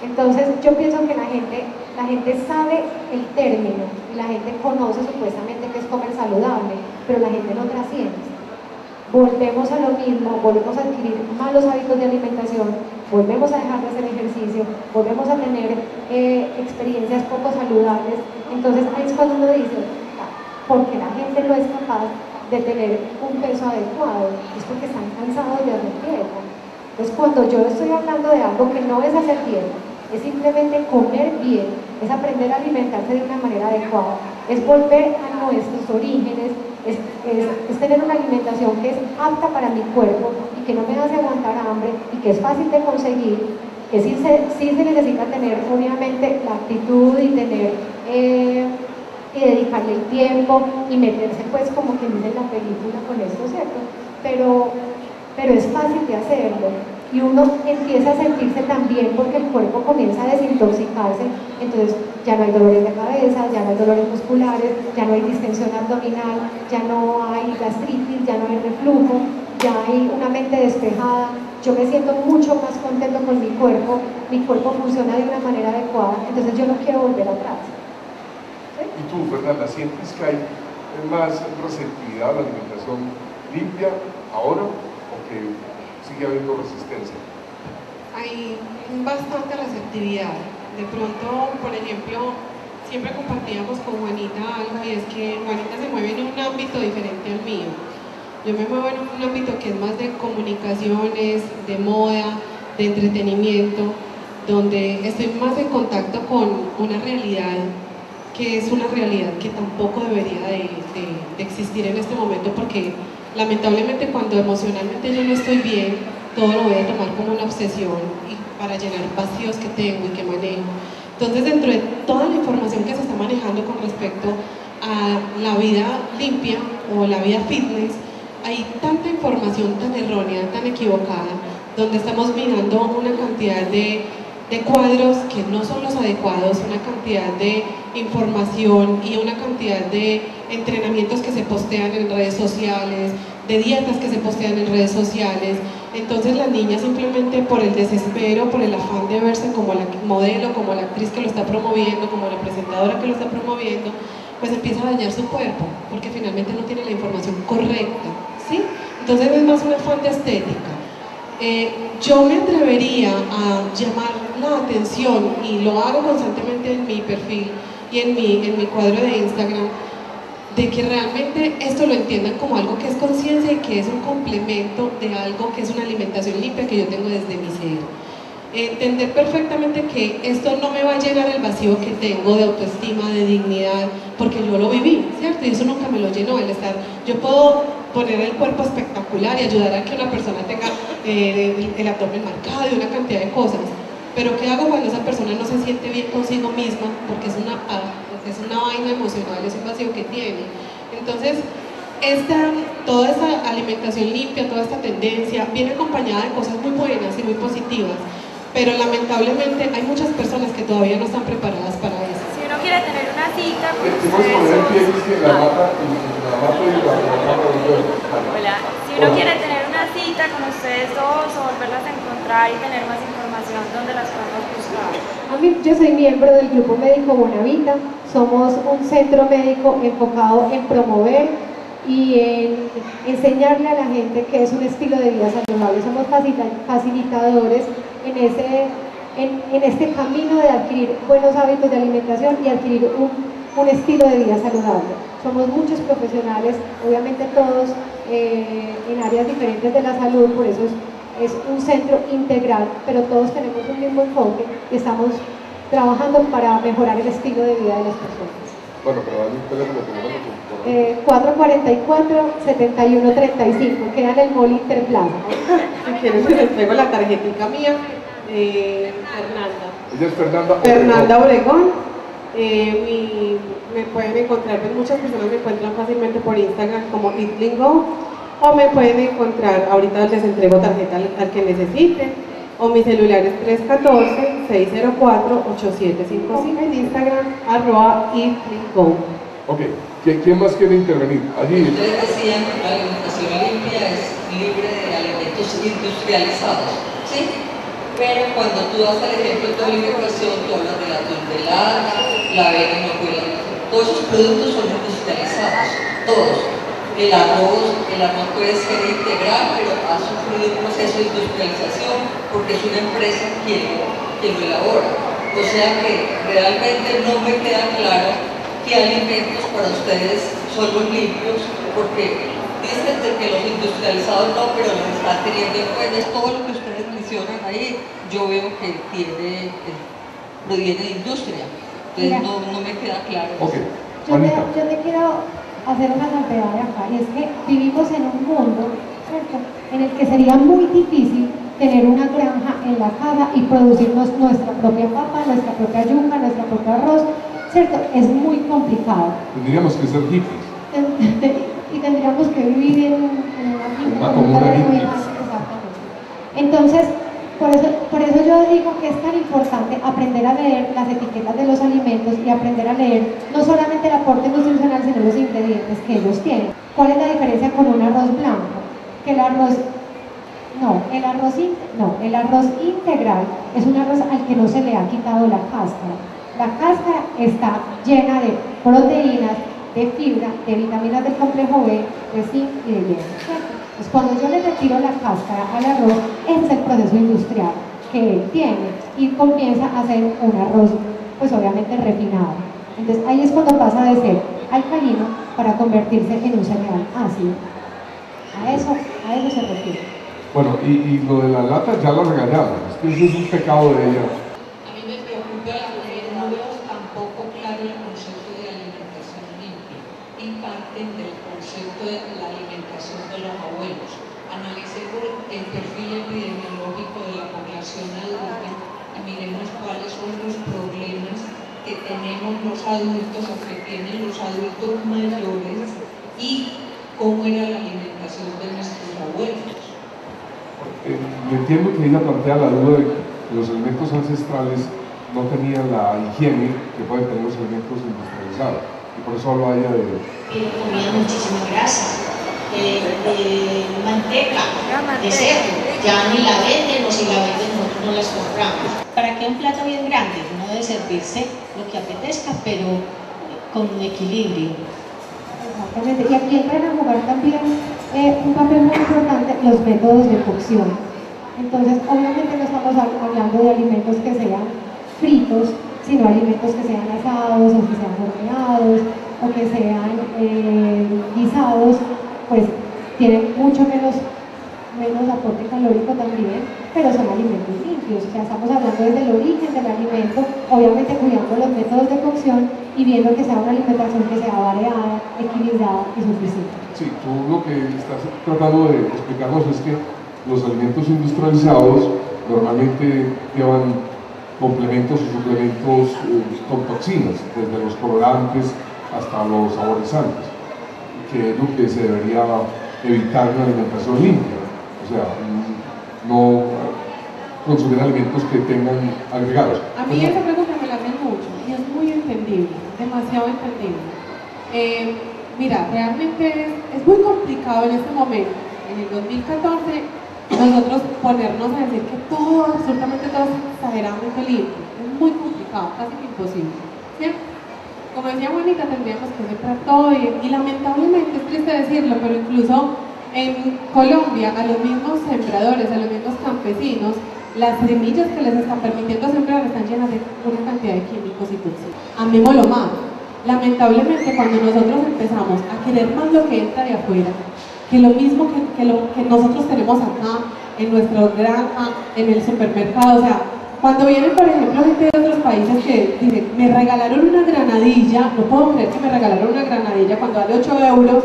Entonces yo pienso que la gente sabe el término y la gente conoce supuestamente que es comer saludable, pero la gente no trasciende. Volvemos a lo mismo, volvemos a adquirir malos hábitos de alimentación, volvemos a dejar de hacer ejercicio, volvemos a tener experiencias poco saludables. Entonces ahí es cuando uno dice, porque la gente no es capaz de tener un peso adecuado, es porque están cansados de hacer dieta. Entonces cuando yo estoy hablando de algo que no es hacer dieta, es simplemente comer bien, es aprender a alimentarse de una manera adecuada, es volver a nuestros orígenes, es tener una alimentación que es apta para mi cuerpo y que no me hace aguantar hambre y que es fácil de conseguir, que sí se necesita tener obviamente la actitud y tener y dedicarle el tiempo y meterse pues como que dice en la película con esto, ¿cierto? Pero es fácil de hacerlo y uno empieza a sentirse tan bien porque el cuerpo comienza a desintoxicarse, entonces ya no hay dolores de cabeza, ya no hay dolores musculares, ya no hay distensión abdominal, ya no hay gastritis, ya no hay reflujo, ya hay una mente despejada, yo me siento mucho más contento con mi cuerpo funciona de una manera adecuada, entonces yo no quiero volver atrás. ¿Sí? ¿Y tú, Fernanda, sientes que hay más receptividad a la alimentación limpia ahora o que sigue habiendo resistencia? Hay bastante receptividad. De pronto, por ejemplo, siempre compartíamos con Juanita algo y es que Juanita se mueve en un ámbito diferente al mío. Yo me muevo en un ámbito que es más de comunicaciones, de moda, de entretenimiento, donde estoy más en contacto con una realidad que es una realidad que tampoco debería de existir en este momento, porque lamentablemente cuando emocionalmente yo no estoy bien, todo lo voy a tomar como una obsesión y para llenar vacíos que tengo y que manejo. Entonces, dentro de toda la información que se está manejando con respecto a la vida limpia o la vida fitness, hay tanta información tan errónea, tan equivocada, donde estamos mirando una cantidad de cuadros que no son los adecuados, una cantidad de información y una cantidad de entrenamientos que se postean en redes sociales, de dietas que se postean en redes sociales. Entonces las niñas simplemente por el desespero, por el afán de verse como la modelo, como la actriz que lo está promoviendo, como la presentadora que lo está promoviendo, pues empieza a dañar su cuerpo, porque finalmente no tiene la información correcta, ¿sí? Entonces es más un afán de estética. Yo me atrevería a llamar la atención, y lo hago constantemente en mi perfil y en mi cuadro de Instagram, de que realmente esto lo entiendan como algo que es conciencia y que es un complemento de algo que es una alimentación limpia que yo tengo desde mi ser. Entender perfectamente que esto no me va a llenar el vacío que tengo de autoestima, de dignidad, porque yo lo viví, ¿cierto? Y eso nunca me lo llenó, yo puedo poner el cuerpo espectacular y ayudar a que una persona tenga el abdomen marcado y una cantidad de cosas, pero ¿qué hago cuando esa persona no se siente bien consigo misma? Porque es una vaina emocional, es un vacío que tiene. Entonces, toda esta alimentación limpia, toda esta tendencia, viene acompañada de cosas muy buenas y muy positivas, pero lamentablemente hay muchas personas que todavía no están preparadas para eso. Si uno quiere tener una cita con Hola, si uno quiere tener una cita con ustedes dos o volverlas a encontrar y tener más información, ¿dónde las podemos buscar? Yo soy miembro del Grupo Médico Bonavita. Somos un centro médico enfocado en promover y en enseñarle a la gente que es un estilo de vida saludable. Somos facilitadores en este camino de adquirir buenos hábitos de alimentación y adquirir un estilo de vida saludable. Somos muchos profesionales, obviamente todos en áreas diferentes de la salud, por eso es un centro integral, pero todos tenemos un mismo enfoque y estamos trabajando para mejorar el estilo de vida de las personas. Bueno, pero dale un teléfono. 444-7135, queda en el Mall Interplaza. Si quieres, les traigo la tarjetica mía, Fernanda. Ella es Fernanda Obregón. Fernanda Obregón. Me pueden encontrar, pues muchas personas me encuentran fácilmente por Instagram como EatLingo, o me pueden encontrar, ahorita les entrego tarjeta al que necesite, o mi celular es 314-604-8755 en Instagram, @EatLingo. Ok, ¿quién más quiere intervenir? Allí. Ustedes decían que la alimentación limpia es libre de alimentos industrializados, ¿sí? Pero cuando tú das el ejemplo de tu alimentación, tú hablas de atún de lana, la avena inoculada, todos esos productos son industrializados, todos. El arroz puede ser integral, pero ha sufrido un proceso de industrialización porque es una empresa quien lo elabora. O sea que realmente no me queda claro qué alimentos para ustedes son los limpios, porque dicen que los industrializados no, pero los están teniendo en cuenta. Todo lo que ustedes mencionan ahí, yo veo que proviene de industria. Entonces no me queda claro. Okay. Yo te quiero hacer una salvedad acá, y es que vivimos en un mundo, ¿cierto?, en el que sería muy difícil tener una granja en la casa y producirnos nuestra propia papa, nuestra propia yuca, nuestro propio arroz, ¿cierto? Es muy complicado. Tendríamos que ser hippies. Y tendríamos que vivir en una comuna hippie. Exactamente. Entonces, por eso yo digo que es tan importante aprender a leer las etiquetas de los alimentos y aprender a leer no solamente el aporte nutricional, sino los ingredientes que ellos tienen. ¿Cuál es la diferencia con un arroz blanco? Que el arroz integral es un arroz al que no se le ha quitado la cáscara. La cáscara está llena de proteínas, de fibra, de vitaminas del complejo B, de zinc y de hierro, ¿cierto? Pues cuando yo le retiro la cáscara al arroz, ese es el proceso industrial que él tiene y comienza a hacer un arroz, pues obviamente refinado. Entonces ahí es cuando pasa de ser alcalino para convertirse en un cereal ácido. A eso se refiere. Bueno, y lo de la lata ya la regañaron, es que eso es un pecado de ella. A mí me preocupa, no veo tampoco claro el concepto de alimentación limpia. Y parten del concepto de la alimentación de los abuelos. Analicemos el perfil epidemiológico de la población adulta y miremos cuáles son los problemas que tenemos los adultos o que tienen los adultos mayores y cómo era la alimentación de de nuestros abuelos. Yo entiendo que ella plantea la duda de que los alimentos ancestrales no tenían la higiene que pueden tener los alimentos industrializados, y por eso hablo a ella de... Comía muchísima grasa, manteca, de cerdo, ya ni la venden, o si la venden no las compramos. Para que un plato bien grande no debe servirse lo que apetezca, pero con un equilibrio. Exactamente, y aquí entran a jugar también un papel muy importante los métodos de cocción. Entonces, obviamente no estamos hablando de alimentos que sean fritos, sino alimentos que sean asados, o que sean horneados, o que sean guisados, pues tienen mucho menos aporte calórico también, pero son alimentos limpios. O sea, estamos hablando desde el origen del alimento, obviamente cuidando los métodos de cocción y viendo que sea una alimentación que sea variada, equilibrada y suficiente. Sí, tú lo que estás tratando de explicarnos es que los alimentos industrializados normalmente llevan complementos o suplementos con toxinas, desde los colorantes hasta los saborizantes, que es lo que se debería evitar en una alimentación limpia. O sea, no consumir alimentos que tengan agregados. A mí esa pregunta me la hacen mucho y es muy entendible, demasiado entendible. Mira, realmente es muy complicado en este momento, en el 2014, nosotros ponernos a decir que todo, absolutamente todo es exageradamente limpio. Es muy complicado, casi que imposible, ¿cierto? Como decía Juanita, tendríamos que sembrar todo y lamentablemente, es triste decirlo, pero incluso en Colombia, a los mismos sembradores, a los mismos campesinos, las semillas que les están permitiendo sembrar están llenas de una cantidad de químicos y toxinas. Amémoslo más. Lamentablemente, cuando nosotros empezamos a querer más lo que entra de afuera, que lo mismo que lo que nosotros tenemos acá, en nuestra granja, en el supermercado, o sea, cuando vienen, por ejemplo, gente de otros países que dicen, me regalaron una granadilla, no puedo creer que me regalaron una granadilla cuando vale 8 euros,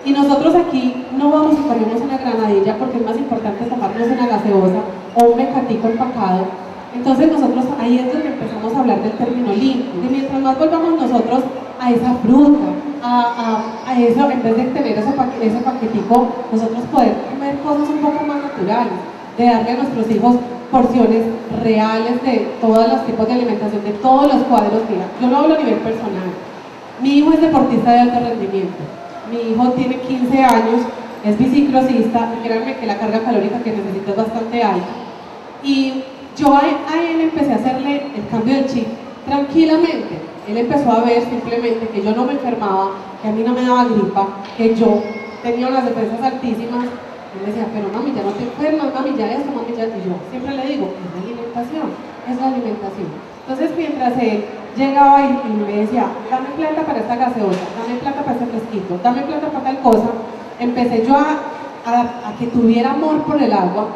y nosotros aquí no vamos y comemos una granadilla porque es más importante tomarnos una gaseosa o un mecatico empacado. Entonces nosotros ahí es donde empezamos a hablar del término limpio. Y mientras más volvamos nosotros a esa fruta, a eso, en vez de tener ese paquetico, nosotros poder comer cosas un poco más naturales, de darle a nuestros hijos porciones reales de todos los tipos de alimentación, de todos los cuadros. Mira, yo lo hablo a nivel personal. Mi hijo es deportista de alto rendimiento. Mi hijo tiene 15 años, es biciclosista, y créanme que la carga calórica que necesita es bastante alta. Y yo a él empecé a hacerle el cambio de chip tranquilamente. Él empezó a ver simplemente que yo no me enfermaba, que a mí no me daba gripa, que yo tenía unas defensas altísimas. Él me decía, pero mami, ya no te enfermas, mami, ya esto, mami, ya. Y yo siempre le digo, es la alimentación, es la alimentación. Entonces, mientras él llegaba y me decía, dame plata para esta gaseosa, dame plata para este fresquito, dame plata para tal cosa, empecé yo a que tuviera amor por el agua,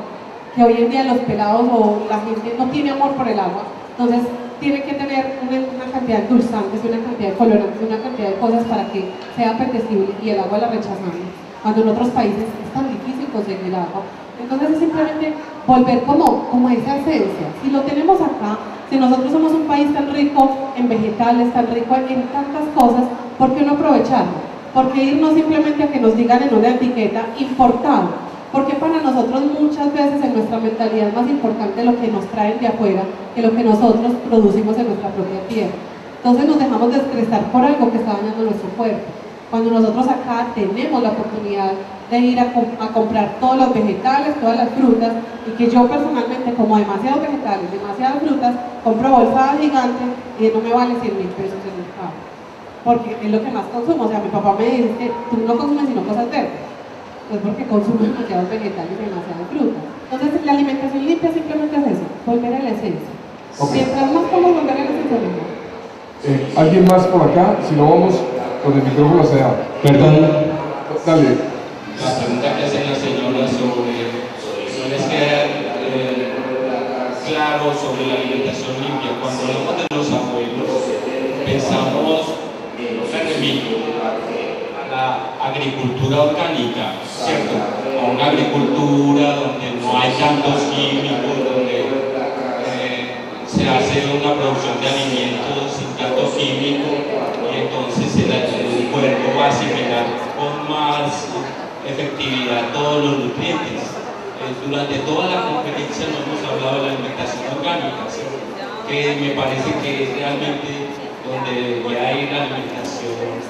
que hoy en día los pelados o la gente no tiene amor por el agua, entonces tiene que tener una cantidad de endulzantes, una cantidad de colorantes, una cantidad de cosas para que sea apetecible, y el agua la rechazamos, cuando en otros países es tan difícil conseguir agua. Entonces es simplemente volver como a esa esencia. Si lo tenemos acá, si nosotros somos un país tan rico en vegetales, tan rico en tantas cosas, ¿por qué no aprovecharlo? ¿Por qué irnos simplemente a que nos digan en una etiqueta importado? Porque para nosotros muchas veces en nuestra mentalidad es más importante lo que nos traen de afuera que lo que nosotros producimos en nuestra propia tierra. Entonces nos dejamos descrestar por algo que está dañando nuestro cuerpo. Cuando nosotros acá tenemos la oportunidad de ir a comprar todos los vegetales, todas las frutas, y que yo personalmente como demasiados vegetales, demasiadas frutas, compro bolsadas gigantes y no me vale 100.000 pesos en el mercado, porque es lo que más consumo. O sea, mi papá me dice que tú no consumes sino cosas verdes, pues porque consumo demasiados vegetales y demasiadas frutas. Entonces la alimentación limpia simplemente es eso, volver a la esencia. Okay. Mientras más podemos volver a la esencia, mejor. ¿Alguien más por acá? Si no, vamos con el micrófono hacia allá. Perdón. Dale. La pregunta que hacen las señoras sobre no les queda claro sobre la alimentación limpia. Cuando hablamos de los abuelos, pensamos la agricultura orgánica, ¿cierto? A una agricultura donde no hay tantos químicos, donde se hace una producción de alimentos sin tanto químico, y entonces el cuerpo va a asimilar con más efectividad efectividad todos los nutrientes. Durante toda la conferencia no hemos hablado de la alimentación orgánica, ¿sí? Que me parece que es realmente donde debería ir la alimentación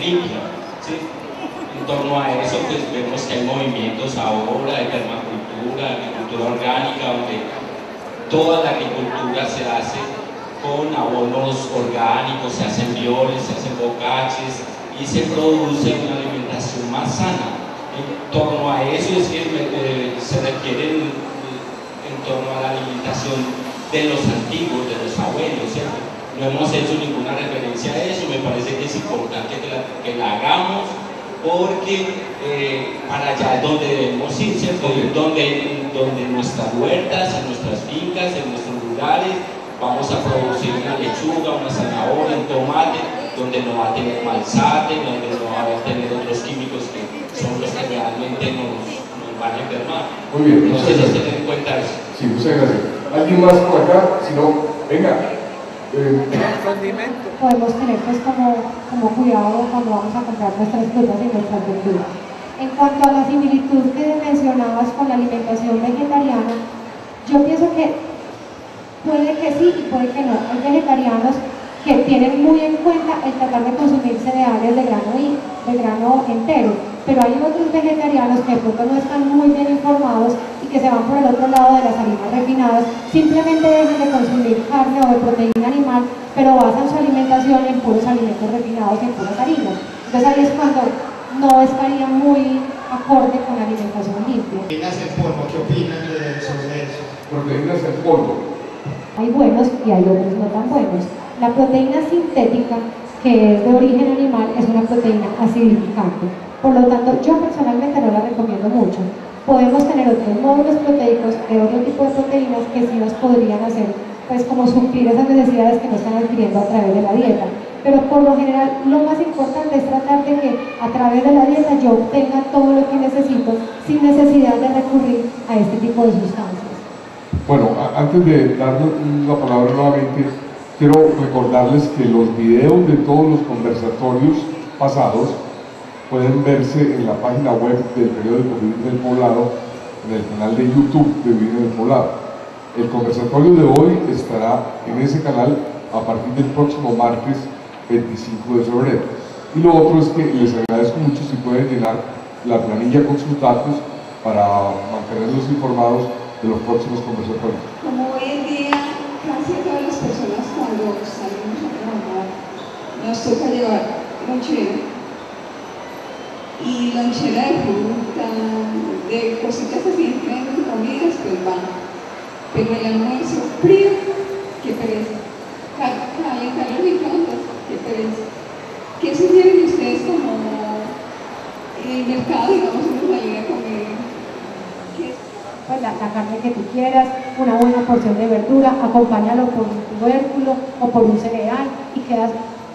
limpia, ¿sí? En torno a eso pues vemos que hay movimientos ahora de permacultura, agricultura orgánica, donde toda la agricultura se hace con abonos orgánicos, se hacen violes, se hacen bocaches y se produce una alimentación más sana. En torno a eso es que se requiere en torno a la alimentación de los antiguos, de los abuelos, ¿cierto? No hemos hecho ninguna referencia a eso, me parece que es importante que la hagamos porque para allá es donde debemos ir, ¿cierto? Donde en nuestras huertas, en nuestras fincas, en nuestros lugares vamos a producir una lechuga, una zanahoria, un tomate, donde no va a tener malsate, donde no va a tener otros químicos que son los que realmente nos van a enfermar. Muy bien, entonces es tener en cuenta eso. Sí, muchas gracias. ¿Alguien más por acá? Si no, venga. Podemos tener pues como cuidado cuando vamos a comprar nuestras frutas y nuestras verduras. En cuanto a la similitud que mencionabas con la alimentación vegetariana, yo pienso que puede que sí y puede que no. Hay vegetarianos que tienen muy en cuenta el tratar de consumir cereales de grano entero, pero hay otros vegetarianos que de pronto no están muy bien informados y que se van por el otro lado de las harinas refinadas, simplemente dejan de consumir carne o de proteína animal, pero basan su alimentación en puros alimentos refinados y en puras harinas. Entonces ahí es cuando no estaría muy acorde con la alimentación limpia. Proteínas en polvo, ¿qué opinan sobre eso? Proteínas en polvo. Hay buenos y hay otros no tan buenos. La proteína sintética, que es de origen animal, es una proteína acidificante. Por lo tanto, yo personalmente no la recomiendo mucho. Podemos tener otros módulos proteicos de otro tipo de proteínas que sí nos podrían hacer, pues como suplir esas necesidades que no están adquiriendo a través de la dieta. Pero por lo general, lo más importante es tratar de que a través de la dieta yo obtenga todo lo que necesito sin necesidad de recurrir a este tipo de sustancias. Bueno, antes de dar la palabra nuevamente, quiero recordarles que los videos de todos los conversatorios pasados pueden verse en la página web del periódico Vivir en el Poblado, en el canal de YouTube de Vivir en el Poblado. El conversatorio de hoy estará en ese canal a partir del próximo martes 25 de febrero. Y lo otro es que les agradezco mucho si pueden llenar la planilla con sus datos para mantenerlos informados de los próximos conversatorios. Como hoy en día casi todas las personas cuando salimos a trabajar nos toca llevar lonchera y lonchera de fruta, de cositas así, de comidas, pues van. Pero el almuerzo frío, qué pereza. Calentar los microondas, qué pereza. ¿Qué sugieren ustedes como en el mercado, digamos, uno salir a comer? Pues la carne que tú quieras, una buena porción de verdura, acompáñalo por un tubérculo o por un cereal y quedas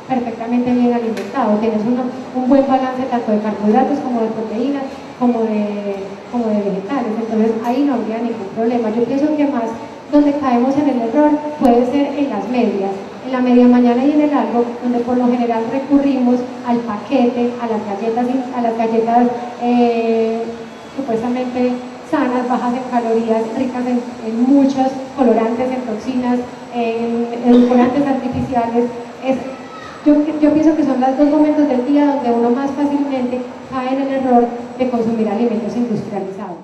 perfectamente bien alimentado. Tienes un buen balance tanto de carbohidratos como de proteínas, como de vegetales. Entonces ahí no habría ningún problema. Yo pienso que más donde caemos en el error puede ser en las medias, en la media mañana y en el algo, donde por lo general recurrimos al paquete, a las galletas supuestamente sanas, bajas en calorías, ricas en muchos colorantes, en toxinas, en edulcorantes artificiales. Yo pienso que son los dos momentos del día donde uno más fácilmente cae en el error de consumir alimentos industrializados.